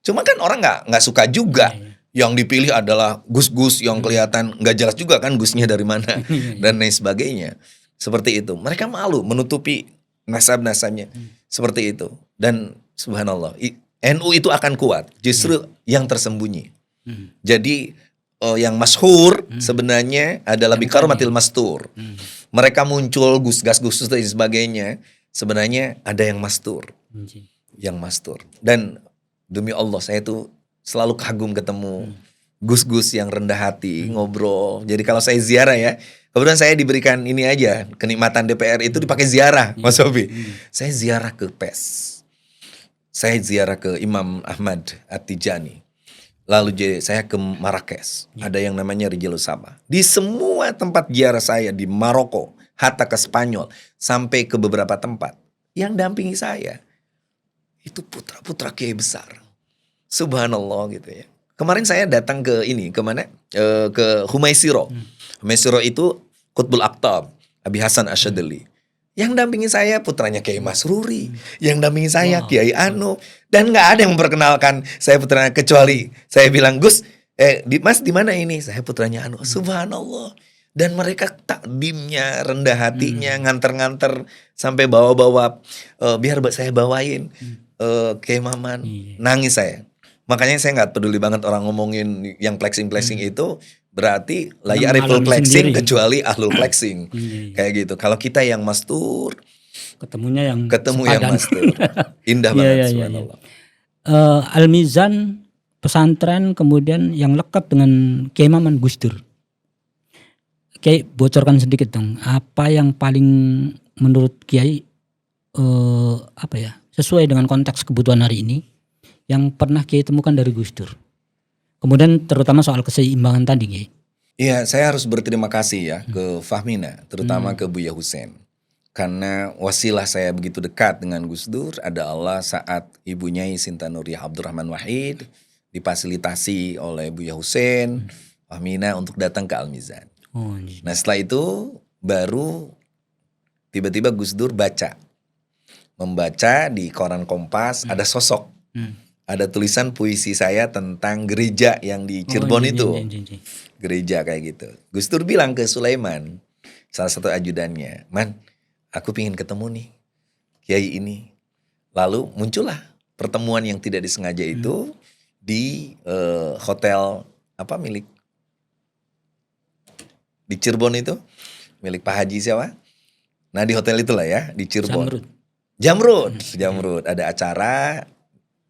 Cuma kan orang nggak suka juga. Yang dipilih adalah gus-gus yang kelihatan nggak jelas juga kan gusnya dari mana dan lain sebagainya. Seperti itu. Mereka malu menutupi nasab-nasabnya. Seperti itu. Dan subhanallah, NU itu akan kuat. Justru yang tersembunyi. Jadi yang masyhur sebenarnya adalah bikaromatil mastur. Mereka muncul gus-gus dan sebagainya. Sebenarnya ada yang mastur. Yang mastur. Dan demi Allah saya tuh selalu kagum ketemu gus-gus yang rendah hati, ngobrol. Jadi kalau saya ziarah ya, kebetulan saya diberikan ini aja, kenikmatan DPR itu dipakai ziarah, Mas Sofi. Saya ziarah ke PES. Saya ziarah ke Imam Ahmad At-Tijani. Lalu saya ke Marrakesh. Ada yang namanya Rijal Sabah. Di semua tempat ziarah saya di Maroko, hatta ke Spanyol, sampai ke beberapa tempat, yang dampingi saya itu putra-putra kiai besar. Subhanallah gitu ya. Kemarin saya datang ke ini, kemana? Ke Humaisiro. Humaisiro itu Qutbul Aqtab, Abi Hasan Asyadili. Yang dampingi saya putranya Kiai Masruri, yang dampingi saya Kiai Anu, dan nggak ada yang memperkenalkan saya putranya kecuali saya bilang, Gus, Mas di mana ini? Saya putranya Anu. Subhanallah. Dan mereka takdimnya, rendah hatinya, nganter-nganter sampai bawa-bawa, biar saya bawain Kiai Maman. Nangis saya. Makanya saya nggak peduli banget orang ngomongin yang flexing-flexing itu. Berarti la ya'riful flexing kecuali ahlul flexing. Kayak gitu. Kalau kita yang mastur, ketemu yang mastur. Indah banget subhanallah. Al-Mizan pesantren kemudian yang lekat dengan Kiai Maman Gus Dur. Kiai bocorkan sedikit dong, apa yang paling menurut Kiai sesuai dengan konteks kebutuhan hari ini yang pernah Kiai temukan dari Gus Dur. Kemudian terutama soal keseimbangan tadi, Kiai. Iya, saya harus berterima kasih ya ke Fahmina, terutama ke Buya Husein. Karena wasilah saya begitu dekat dengan Gus Dur adalah saat Ibu Nyai Sinta Nuriyah Abdurrahman Wahid difasilitasi oleh Buya Husein, Fahmina untuk datang ke Al-Mizan. Nah setelah itu baru tiba-tiba Gus Dur membaca di koran Kompas ada sosok. Ada tulisan puisi saya tentang gereja yang di Cirebon itu. Gereja kayak gitu. Gus Dur bilang ke Sulaiman, salah satu ajudannya, Man, aku pingin ketemu nih Kiai ini. Lalu muncullah pertemuan yang tidak disengaja itu di hotel milik di Cirebon itu, milik Pak Haji siapa? Nah di hotel itulah ya, di Cirebon. Jamrud. Ada acara.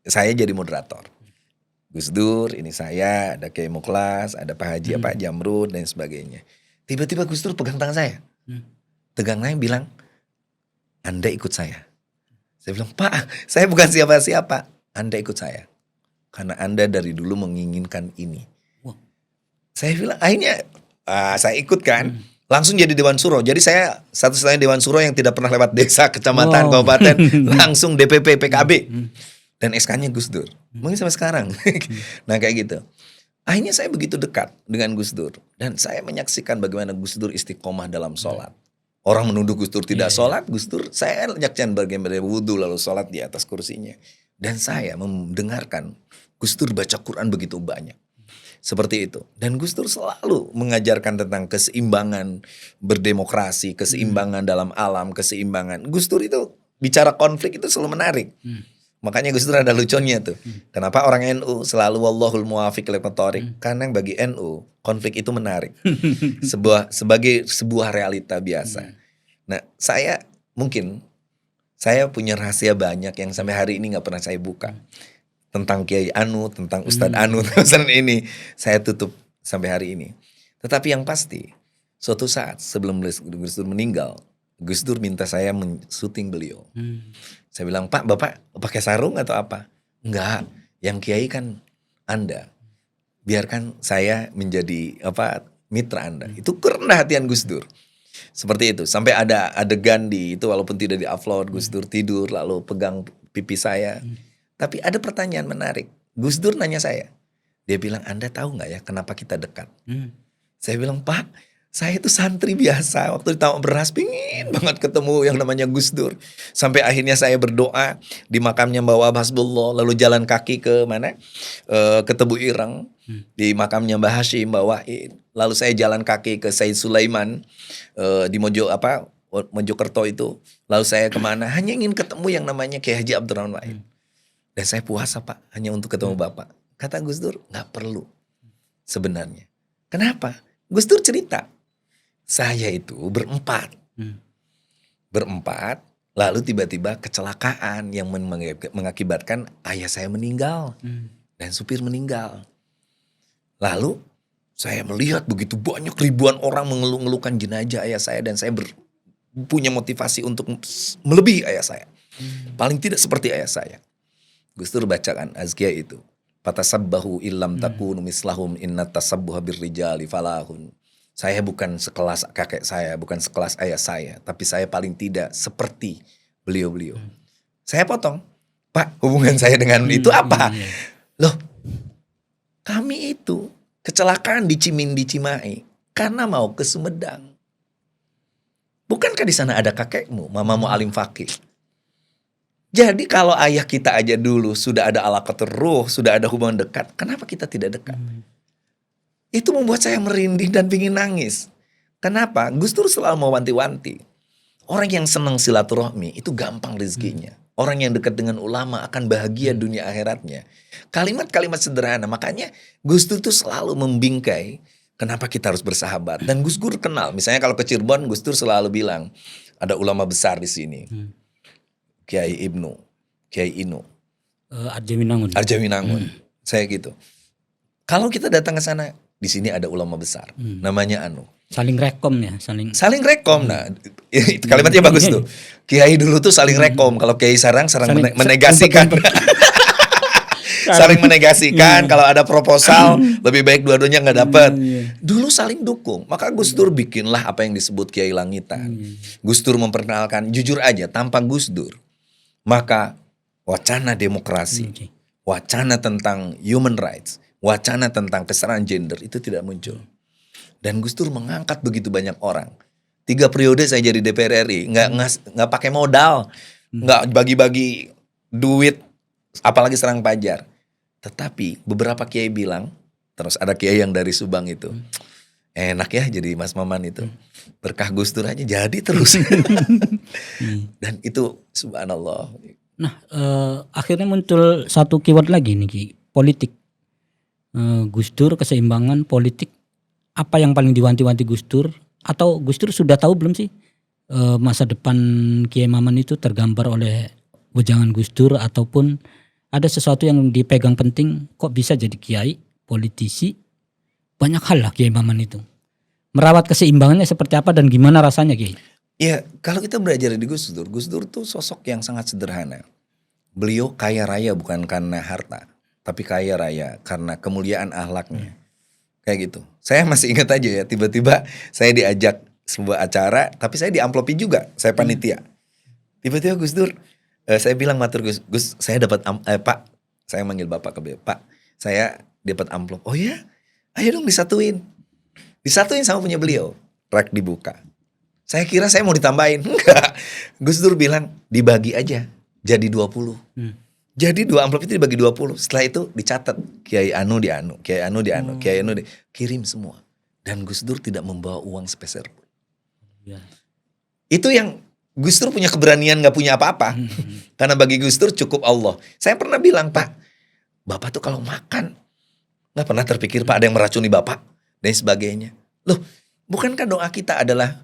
Saya jadi moderator. Gus Dur, ini saya, ada Kiai Muklas, ada Pak Haji, Jamrud dan sebagainya. Tiba-tiba Gus Dur pegang tangan saya. Tegang tangan bilang, Anda ikut saya. Saya bilang, Pak, saya bukan siapa-siapa. Anda ikut saya. Karena Anda dari dulu menginginkan ini. Saya bilang, akhirnya saya ikut kan. Langsung jadi Dewan Suro. Jadi saya satu-satunya Dewan Suro yang tidak pernah lewat desa, kecamatan, kabupaten. Langsung DPP PKB. Dan SK-nya Gus Dur. Mungkin sampai sekarang. Nah kayak gitu. Akhirnya saya begitu dekat dengan Gus Dur. Dan saya menyaksikan bagaimana Gus Dur istiqomah dalam sholat. Orang menuduh Gus Dur tidak sholat. Gus Dur, saya menyaksikan bagaimana wudhu lalu sholat di atas kursinya. Dan saya mendengarkan Gus Dur baca Quran begitu banyak. Seperti itu. Dan Gus Dur selalu mengajarkan tentang keseimbangan berdemokrasi. Keseimbangan dalam alam. Keseimbangan. Gus Dur itu bicara konflik itu selalu menarik. Makanya Gus Dur ada lucunya tuh. Kenapa orang NU selalu wallahul muwafiq lil thoriq? Karena bagi NU konflik itu menarik. Sebagai sebuah realita biasa. Nah, saya punya rahasia banyak yang sampai hari ini nggak pernah saya buka. Tentang Kiai Anu, tentang Ustadz Anu, tentang ini saya tutup sampai hari ini. Tetapi yang pasti, suatu saat sebelum Gus Dur meninggal, Gus Dur minta saya men-syuting beliau. Saya bilang, Pak, Bapak pakai sarung atau apa? Enggak, yang Kiai kan Anda. Biarkan saya menjadi mitra Anda. Itu kerendah hatian Gus Dur. Seperti itu. Sampai ada adegan di itu walaupun tidak di-upload, Gus Dur tidur lalu pegang pipi saya. Tapi ada pertanyaan menarik. Gus Dur nanya saya. Dia bilang, Anda tahu gak ya kenapa kita dekat? Saya bilang, Pak, saya itu santri biasa. Waktu di Tamak Beras pingin banget ketemu yang namanya Gus Dur. Sampai akhirnya saya berdoa di makamnya Mbah Wahab Hasbullah. Lalu jalan kaki ke mana? Ke Tebu Ireng. Di makamnya Mbah Hashim, Mbah Wahid. Lalu saya jalan kaki ke Said Sulaiman. Di Mojokerto itu. Lalu saya kemana? Hanya ingin ketemu yang namanya Kiai Haji Abdurrahman Wahid. Dan saya puasa Pak. Hanya untuk ketemu Bapak. Kata Gus Dur, gak perlu. Sebenarnya. Kenapa? Gus Dur cerita. Saya itu berempat. Lalu tiba-tiba kecelakaan yang mengakibatkan ayah saya meninggal. Dan supir meninggal. Lalu saya melihat begitu banyak ribuan orang mengeluh-ngeluhkan jenazah ayah saya. Dan saya punya motivasi untuk melebihi ayah saya. Paling tidak seperti ayah saya. Gus Dur bacakan azkiyah itu. Fatasabbahu illam takunu mislahum inna tasabbuha birrijali falahun. Saya bukan sekelas kakek saya, bukan sekelas ayah saya, tapi saya paling tidak seperti beliau-beliau. Saya potong. Pak, hubungan saya dengan itu apa? Loh, kami itu kecelakaan di Cimindi Cimahi karena mau ke Sumedang. Bukankah di sana ada kakekmu, mamamu alim fakih? Jadi kalau ayah kita aja dulu sudah ada alaqatur ruh, sudah ada hubungan dekat, kenapa kita tidak dekat? Itu membuat saya merinding dan ingin nangis. Kenapa? Gus Dur selalu mewanti-wanti. Orang yang senang silaturahmi itu gampang rezekinya. Orang yang dekat dengan ulama akan bahagia dunia akhiratnya. Kalimat-kalimat sederhana. Makanya Gus Dur tuh selalu membingkai kenapa kita harus bersahabat. Dan Gus Dur kenal. Misalnya kalau ke Cirebon, Gus Dur selalu bilang ada ulama besar di sini. Kiai Ibnu, Kiai Inu, Arjawinangun. Saya gitu. Kalau kita datang ke sana, di sini ada ulama besar. Namanya Anu. Saling rekom ya, Saling rekom. Nah, itu kalimatnya bagus tuh. Kiai dulu tuh saling rekom. Kalau Kiai sarang menegasikan. Saling menegasikan. Kalau ada proposal lebih baik dua-duanya nggak dapat. Dulu saling dukung. Maka Gus Dur bikinlah apa yang disebut Kiai Langitan. Gus Dur memperkenalkan, jujur aja, tanpa Gus Dur, maka wacana demokrasi, wacana tentang human rights, wacana tentang kesetaraan gender itu tidak muncul. Dan Gus Dur mengangkat begitu banyak orang. 3 periode saya jadi DPR RI, nggak pakai modal, nggak bagi-bagi duit, apalagi serang pajar. Tetapi beberapa kiai bilang, terus ada kiai yang dari Subang itu, enak ya jadi Mas Maman itu, berkah Gus Dur aja jadi terus. Dan itu subhanallah. Nah, akhirnya muncul satu keyword lagi nih Ki, politik. Gus Dur, keseimbangan politik. Apa yang paling diwanti-wanti Gus Dur? Atau Gus Dur sudah tahu belum sih masa depan Kiai Maman itu tergambar oleh wejangan Gus Dur, ataupun ada sesuatu yang dipegang penting, kok bisa jadi kiai, politisi, banyak hal lah Kiai Maman itu. Merawat keseimbangannya seperti apa dan gimana rasanya Kiai? Ya, kalau kita belajar di Gus Dur tuh sosok yang sangat sederhana. Beliau kaya raya bukan karena harta, tapi kaya raya karena kemuliaan akhlaknya. Kayak gitu. Saya masih ingat aja ya, tiba-tiba saya diajak sebuah acara, tapi saya diamplopi juga, saya panitia. Tiba-tiba Gus Dur, saya bilang matur Gus, saya dapat Pak, saya manggil Bapak ke beliau, Pak, saya dapat amplop. Oh ya, ayo dong disatuin sama punya beliau. Rak dibuka. Saya kira saya mau ditambahin, enggak. Gus Dur bilang dibagi aja, jadi 20. Jadi 2 amplop itu dibagi 20. Setelah itu dicatat Kiai Anu di Anu, Kiai Anu di Anu, Kiai Anu di kirim semua. Dan Gus Dur tidak membawa uang sepeser pun. Itu yang Gus Dur punya keberanian, gak punya apa-apa. Karena bagi Gus Dur cukup Allah. Saya pernah bilang, Pak, Bapak tuh kalau makan gak pernah terpikir Pak ada yang meracuni Bapak dan sebagainya. Loh, bukankah doa kita adalah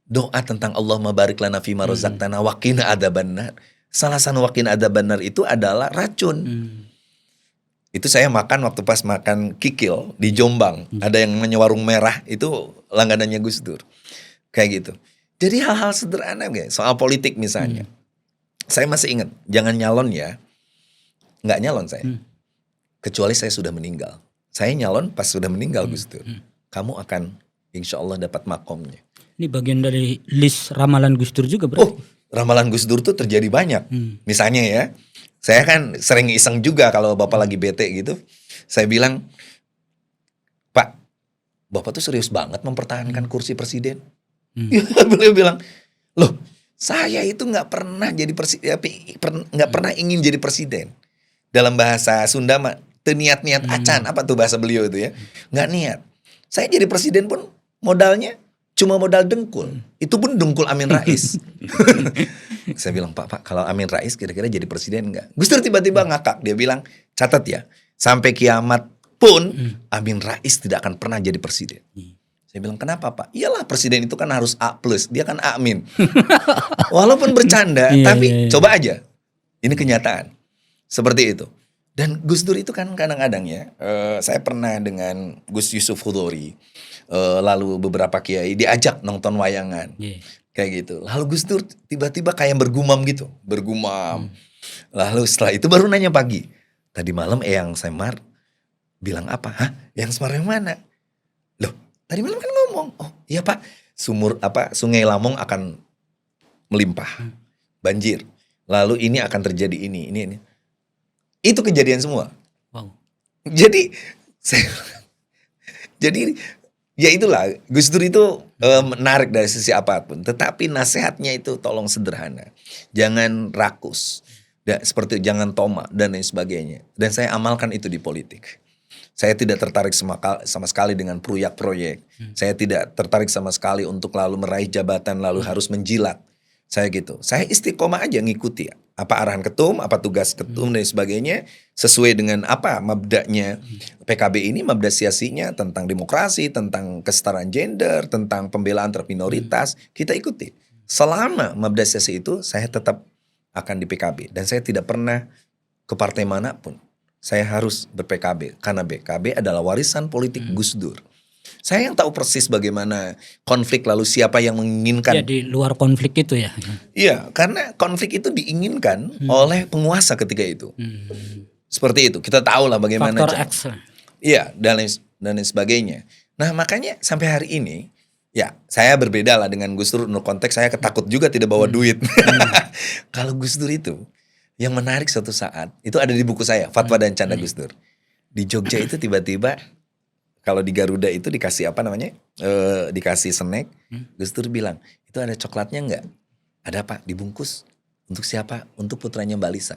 doa tentang Allahumma barik lana fima razaqtana wa qina adzabannar. Salah satu wakin ada benar itu adalah racun. Itu saya makan waktu pas makan kikil di Jombang. Ada yang namanya warung merah, itu langganannya Gus Dur. Kayak gitu. Jadi hal-hal sederhana guys. Soal politik misalnya. Saya masih ingat, jangan nyalon ya. Nggak nyalon saya. Kecuali saya sudah meninggal. Saya nyalon pas sudah meninggal Gus Dur. Kamu akan insya Allah dapat makomnya. Ini bagian dari list ramalan Gus Dur juga berarti? Ramalan Gus Dur tuh terjadi banyak. Misalnya ya, saya kan sering iseng juga kalau Bapak lagi bete gitu. Saya bilang, Pak, Bapak tuh serius banget mempertahankan kursi presiden. Beliau bilang, loh saya itu gak pernah jadi gak pernah ingin jadi presiden. Dalam bahasa Sunda mah, niat-niat acan. Apa tuh bahasa beliau itu ya. Gak niat. Saya jadi presiden pun modalnya cuma modal dengkul. Itu pun dengkul Amin Rais. Saya bilang, Pak, kalau Amin Rais kira-kira jadi presiden enggak? Gus Dur tiba-tiba ngakak. Dia bilang, catat ya, sampai kiamat pun Amin Rais tidak akan pernah jadi presiden. Saya bilang, kenapa Pak? Iyalah presiden itu kan harus A+, dia kan Amin. Walaupun bercanda, tapi coba aja. Ini kenyataan. Seperti itu. Dan Gus Dur itu kan kadang-kadang ya, saya pernah dengan Gus Yusuf Hudori, lalu beberapa kiai diajak nonton wayangan, kayak gitu. Lalu Gus Dur tiba-tiba kayak bergumam gitu, Lalu setelah itu baru nanya pagi, tadi malam Eyang Semar bilang apa? Hah? Eyang Semar yang mana? Loh, tadi malam kan ngomong, oh iya Pak, Sungai Lamong akan melimpah, banjir. Lalu ini akan terjadi ini. Itu kejadian semua. Wow. Jadi ya itulah Gus Dur itu menarik dari sisi apapun. Tetapi nasihatnya itu tolong sederhana. Jangan rakus. Seperti jangan tomak dan lain sebagainya. Dan saya amalkan itu di politik. Saya tidak tertarik sama sekali dengan proyek-proyek. Saya tidak tertarik sama sekali untuk lalu meraih jabatan, lalu harus menjilat. Saya gitu. Saya istiqomah aja ngikuti. Apa arahan ketum, apa tugas ketum dan sebagainya. Sesuai dengan apa mabda'nya PKB ini, mabda siasinya tentang demokrasi, tentang kesetaraan gender, tentang pembelaan terminoritas. Kita ikuti. Selama mabda siasi itu, saya tetap akan di PKB. Dan saya tidak pernah ke partai manapun. Saya harus ber-PKB karena PKB adalah warisan politik Gus Dur. Saya yang tahu persis bagaimana konflik lalu siapa yang menginginkan. Ya di luar konflik itu ya. Iya, karena konflik itu diinginkan oleh penguasa ketika itu. Seperti itu. Kita tahu lah bagaimana. Faktor X. Iya, dan lain sebagainya. Nah, makanya sampai hari ini ya, saya berbeda lah dengan Gus Dur. Menurut konteks saya ketakut juga tidak bawa duit. Kalau Gus Dur itu yang menarik suatu saat, itu ada di buku saya, Fatwa dan Canda Gus Dur. Di Jogja itu tiba-tiba, kalau di Garuda itu dikasih apa namanya, dikasih snack, Gus Dur bilang, itu ada coklatnya enggak? Ada Pak, dibungkus. Untuk siapa? Untuk putranya Mbak Lisa.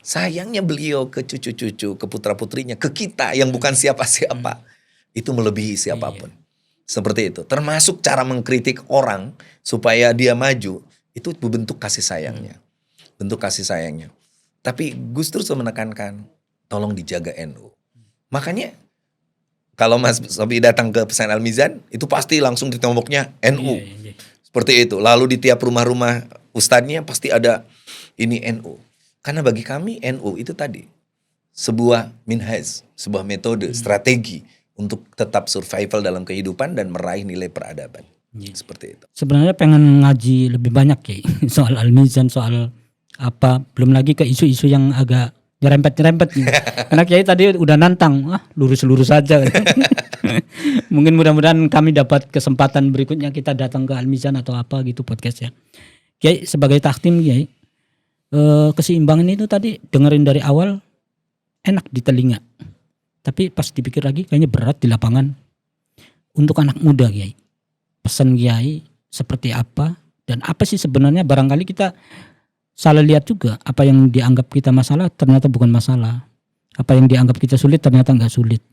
Sayangnya beliau ke cucu-cucu, ke putra-putrinya, ke kita yang bukan siapa-siapa. Itu melebihi siapapun. Seperti itu. Termasuk cara mengkritik orang supaya dia maju, itu bentuk kasih sayangnya. Bentuk kasih sayangnya. Tapi Gus Dur selalu menekankan, tolong dijaga NU. Makanya kalau Mas Sobi datang ke Pesantren Al-Mizan, itu pasti langsung di temboknya NU. Seperti itu. Lalu di tiap rumah-rumah ustadznya pasti ada ini NU. Karena bagi kami NU itu tadi sebuah minhaj, sebuah metode, strategi untuk tetap survival dalam kehidupan dan meraih nilai peradaban. Seperti itu. Sebenarnya pengen ngaji lebih banyak ya soal Al-Mizan, soal apa, belum lagi ke isu-isu yang agak nyerempet-nyerempet nih. Karena Kiai tadi udah nantang, lurus-lurus aja. Mungkin mudah-mudahan kami dapat kesempatan berikutnya kita datang ke Al-Mizan atau apa gitu podcast ya. Kiai sebagai taktim Kiai, keseimbangan itu tadi dengerin dari awal enak di telinga. Tapi pas dipikir lagi kayaknya berat di lapangan. Untuk anak muda Kiai, pesan Kiai seperti apa dan apa sih sebenarnya, barangkali kita salah lihat juga, apa yang dianggap kita masalah ternyata bukan masalah. Apa yang dianggap kita sulit ternyata enggak sulit.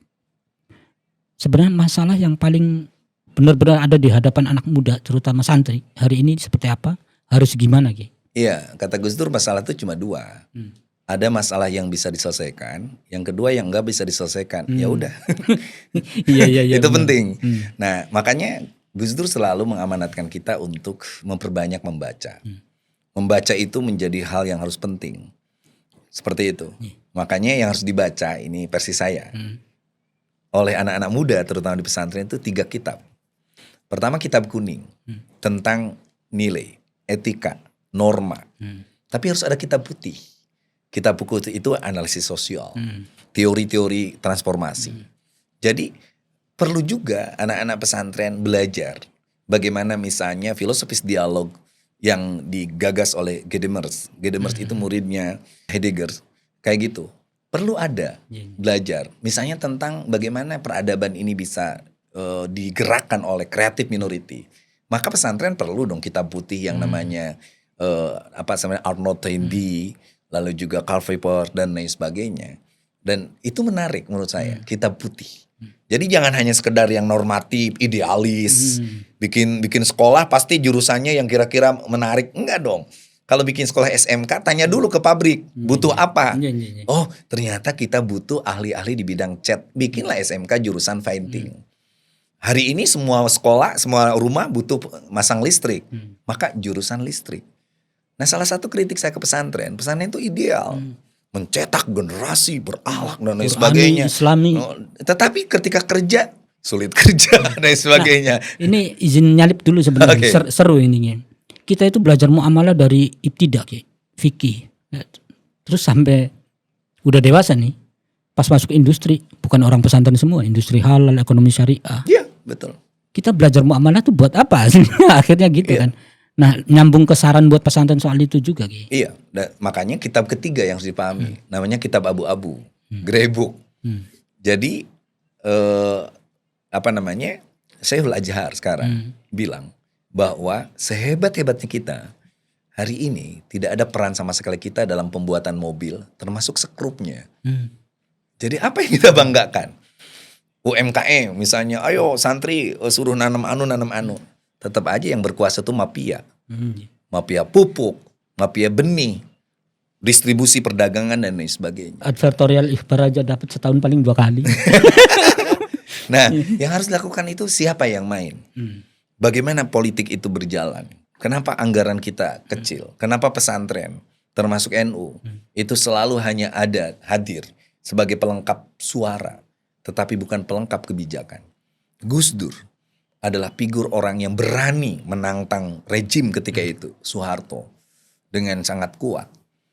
Sebenarnya masalah yang paling benar-benar ada di hadapan anak muda, terutama santri, hari ini seperti apa? Harus gimana Kiai? Iya, kata Gus Dur masalah itu cuma dua. Ada masalah yang bisa diselesaikan, yang kedua yang enggak bisa diselesaikan. Ya udah. Iya. Itu penting. Nah, makanya Gus Dur selalu mengamanatkan kita untuk memperbanyak membaca. Membaca itu menjadi hal yang harus penting. Seperti itu. Makanya yang harus dibaca, ini versi saya. Oleh anak-anak muda terutama di pesantren itu 3 kitab. Pertama kitab kuning. Tentang nilai, etika, norma. Tapi harus ada kitab putih. Kitab putih itu analisis sosial. Teori-teori transformasi. Jadi perlu juga anak-anak pesantren belajar bagaimana misalnya filosofis dialog yang digagas oleh Gedemers. Gedemers itu muridnya Heidegger. Kayak gitu. Perlu ada belajar. Misalnya tentang bagaimana peradaban ini bisa digerakkan oleh creative minority. Maka pesantren perlu dong kitab putih yang namanya Arnold Toynbee, lalu juga Karl Popper dan lain sebagainya. Dan itu menarik menurut saya, kitab putih. Jadi jangan hanya sekedar yang normatif, idealis, bikin sekolah pasti jurusannya yang kira-kira menarik. Enggak dong. Kalau bikin sekolah SMK, tanya dulu ke pabrik, butuh apa? Oh, ternyata kita butuh ahli-ahli di bidang cat. Bikinlah SMK jurusan painting. Hari ini semua sekolah, semua rumah butuh masang listrik. Maka jurusan listrik. Nah, salah satu kritik saya ke pesantren itu ideal. Mencetak generasi berakhlak dan lain sebagainya. Islami. Tetapi ketika kerja sulit kerja dan sebagainya. Nah, ini izin nyalip dulu sebenarnya. Seru ini. Kita itu belajar muamalah dari ibtidak ya, fikih. Terus sampai udah dewasa nih, pas masuk industri, bukan orang pesantren semua, industri halal, ekonomi syariah. Iya, betul. Kita belajar muamalah tuh buat apa? Akhirnya gitu kan. Nah, nyambung ke saran buat pesantren soal itu juga Ki. Iya, makanya kitab ketiga yang harus dipahami, namanya kitab abu-abu, grey book. Jadi Syekhul Azhar sekarang bilang bahwa sehebat-hebatnya kita, hari ini tidak ada peran sama sekali kita dalam pembuatan mobil, termasuk sekrupnya. Jadi apa yang kita banggakan? UMKM misalnya, ayo santri suruh nanam anu. Tetap aja yang berkuasa tuh mafia. Mafia pupuk, mafia benih, distribusi perdagangan dan lain sebagainya. Advertorial ikhbar aja dapat setahun paling 2 kali. Nah, yang harus dilakukan itu siapa yang main? Bagaimana politik itu berjalan? Kenapa anggaran kita kecil? Kenapa pesantren, termasuk NU, itu selalu hanya hadir sebagai pelengkap suara, tetapi bukan pelengkap kebijakan? Gus Dur adalah figur orang yang berani menantang rejim ketika itu, Soeharto, dengan sangat kuat.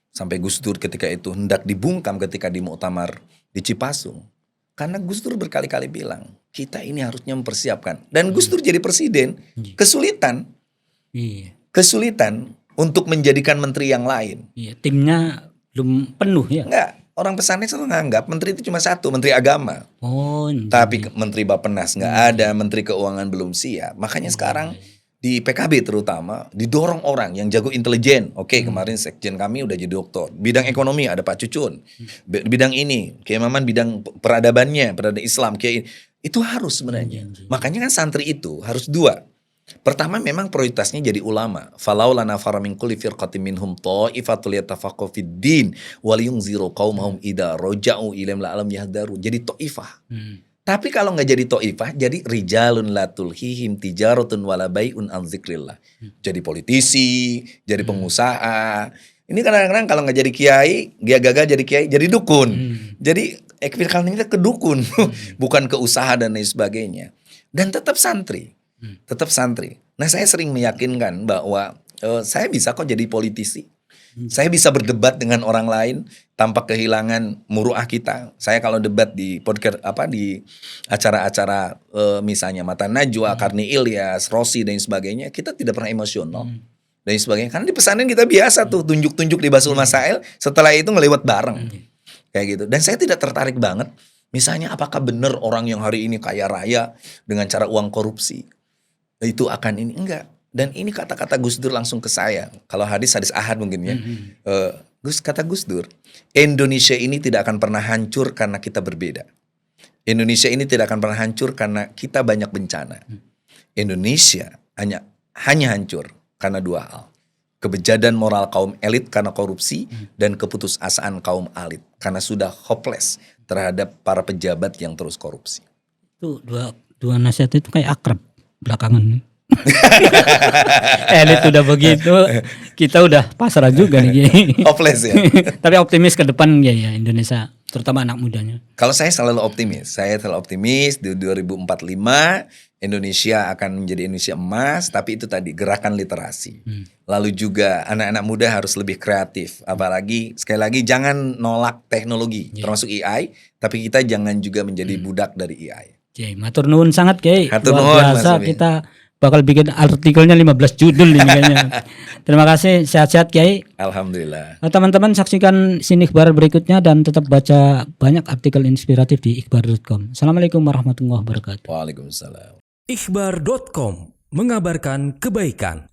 Sampai Gus Dur ketika itu hendak dibungkam ketika di muktamar di Cipasung. Karena Gus Dur berkali-kali bilang, kita ini harusnya mempersiapkan. Dan Gus Dur jadi presiden, kesulitan untuk menjadikan menteri yang lain. Iya, timnya belum penuh ya. Enggak, orang pesantren selalu menganggap menteri itu cuma satu, menteri agama. Tapi menteri Bappenas nggak ada, menteri keuangan belum siap. Makanya sekarang di PKB terutama didorong orang yang jago intelijen. Oke, kemarin sekjen kami udah jadi doktor. Bidang ekonomi ada Pak Cucun. Bidang ini, Kiai Maman bidang peradaban Islam. Itu harus sebenarnya. Makanya kan santri itu harus 2. Pertama memang prioritasnya jadi ulama. Falaula nafara min kulli firqatin minhum ta'ifatul yatafaqahu fid-din wal yunziru qaumahum idza raja'u ilaihim la'alam yahdaru. Jadi ta'ifah. Tapi kalau nggak jadi ta'ifah, jadi rijalun la tulhihim tijaratun wala bai'un an dzikrillah. Jadi politisi, jadi pengusaha. Ini kadang-kadang kalau nggak jadi kiai, dia gagal jadi kiai, jadi dukun. Jadi ekuivalennya ke dukun, bukan ke usaha dan lain sebagainya. Dan tetap santri. Nah, saya sering meyakinkan bahwa saya bisa kok jadi politisi. Saya bisa berdebat dengan orang lain tanpa kehilangan muruah kita. Saya kalau debat di podcast di acara-acara misalnya Mata Najwa, Karni Ilyas, Rossi dan sebagainya, kita tidak pernah emosional dan sebagainya. Karena di pesantren kita biasa tuh tunjuk-tunjuk di Basul Masail, setelah itu ngelewat bareng. Kayak gitu. Dan saya tidak tertarik banget misalnya apakah benar orang yang hari ini kaya raya dengan cara uang korupsi itu akan ini, enggak. Dan ini kata-kata Gus Dur langsung ke saya. Kalau hadis ahad mungkin ya. Kata Gus Dur, Indonesia ini tidak akan pernah hancur karena kita berbeda. Indonesia ini tidak akan pernah hancur karena kita banyak bencana. Indonesia hanya hancur karena 2 hal. Kebejadan moral kaum elit karena korupsi dan keputusasaan kaum elit karena sudah hopeless terhadap para pejabat yang terus korupsi. Itu dua nasihat itu kayak akrab belakangan. Elit udah begitu, kita udah pasrah juga nih. Hopeless ya. Tapi optimis ke depan ya Indonesia, terutama anak mudanya. Kalau saya selalu optimis. Saya selalu optimis di 2045 Indonesia akan menjadi Indonesia emas, tapi itu tadi gerakan literasi. Lalu juga anak-anak muda harus lebih kreatif. Apalagi sekali lagi jangan nolak teknologi, termasuk AI, tapi kita jangan juga menjadi budak dari AI. Oke, matur nuwun sangat Kiai. Matur Luar nuwun, biasa, Mas kita bakal bikin artikelnya 15 judul ini kayaknya. Terima kasih, sehat-sehat Kiai. Alhamdulillah. Nah, teman-teman saksikan Sinikhbar berikutnya dan tetap baca banyak artikel inspiratif di ikhbar.com. Assalamualaikum warahmatullahi wabarakatuh. Waalaikumsalam. Ikhbar.com mengabarkan kebaikan.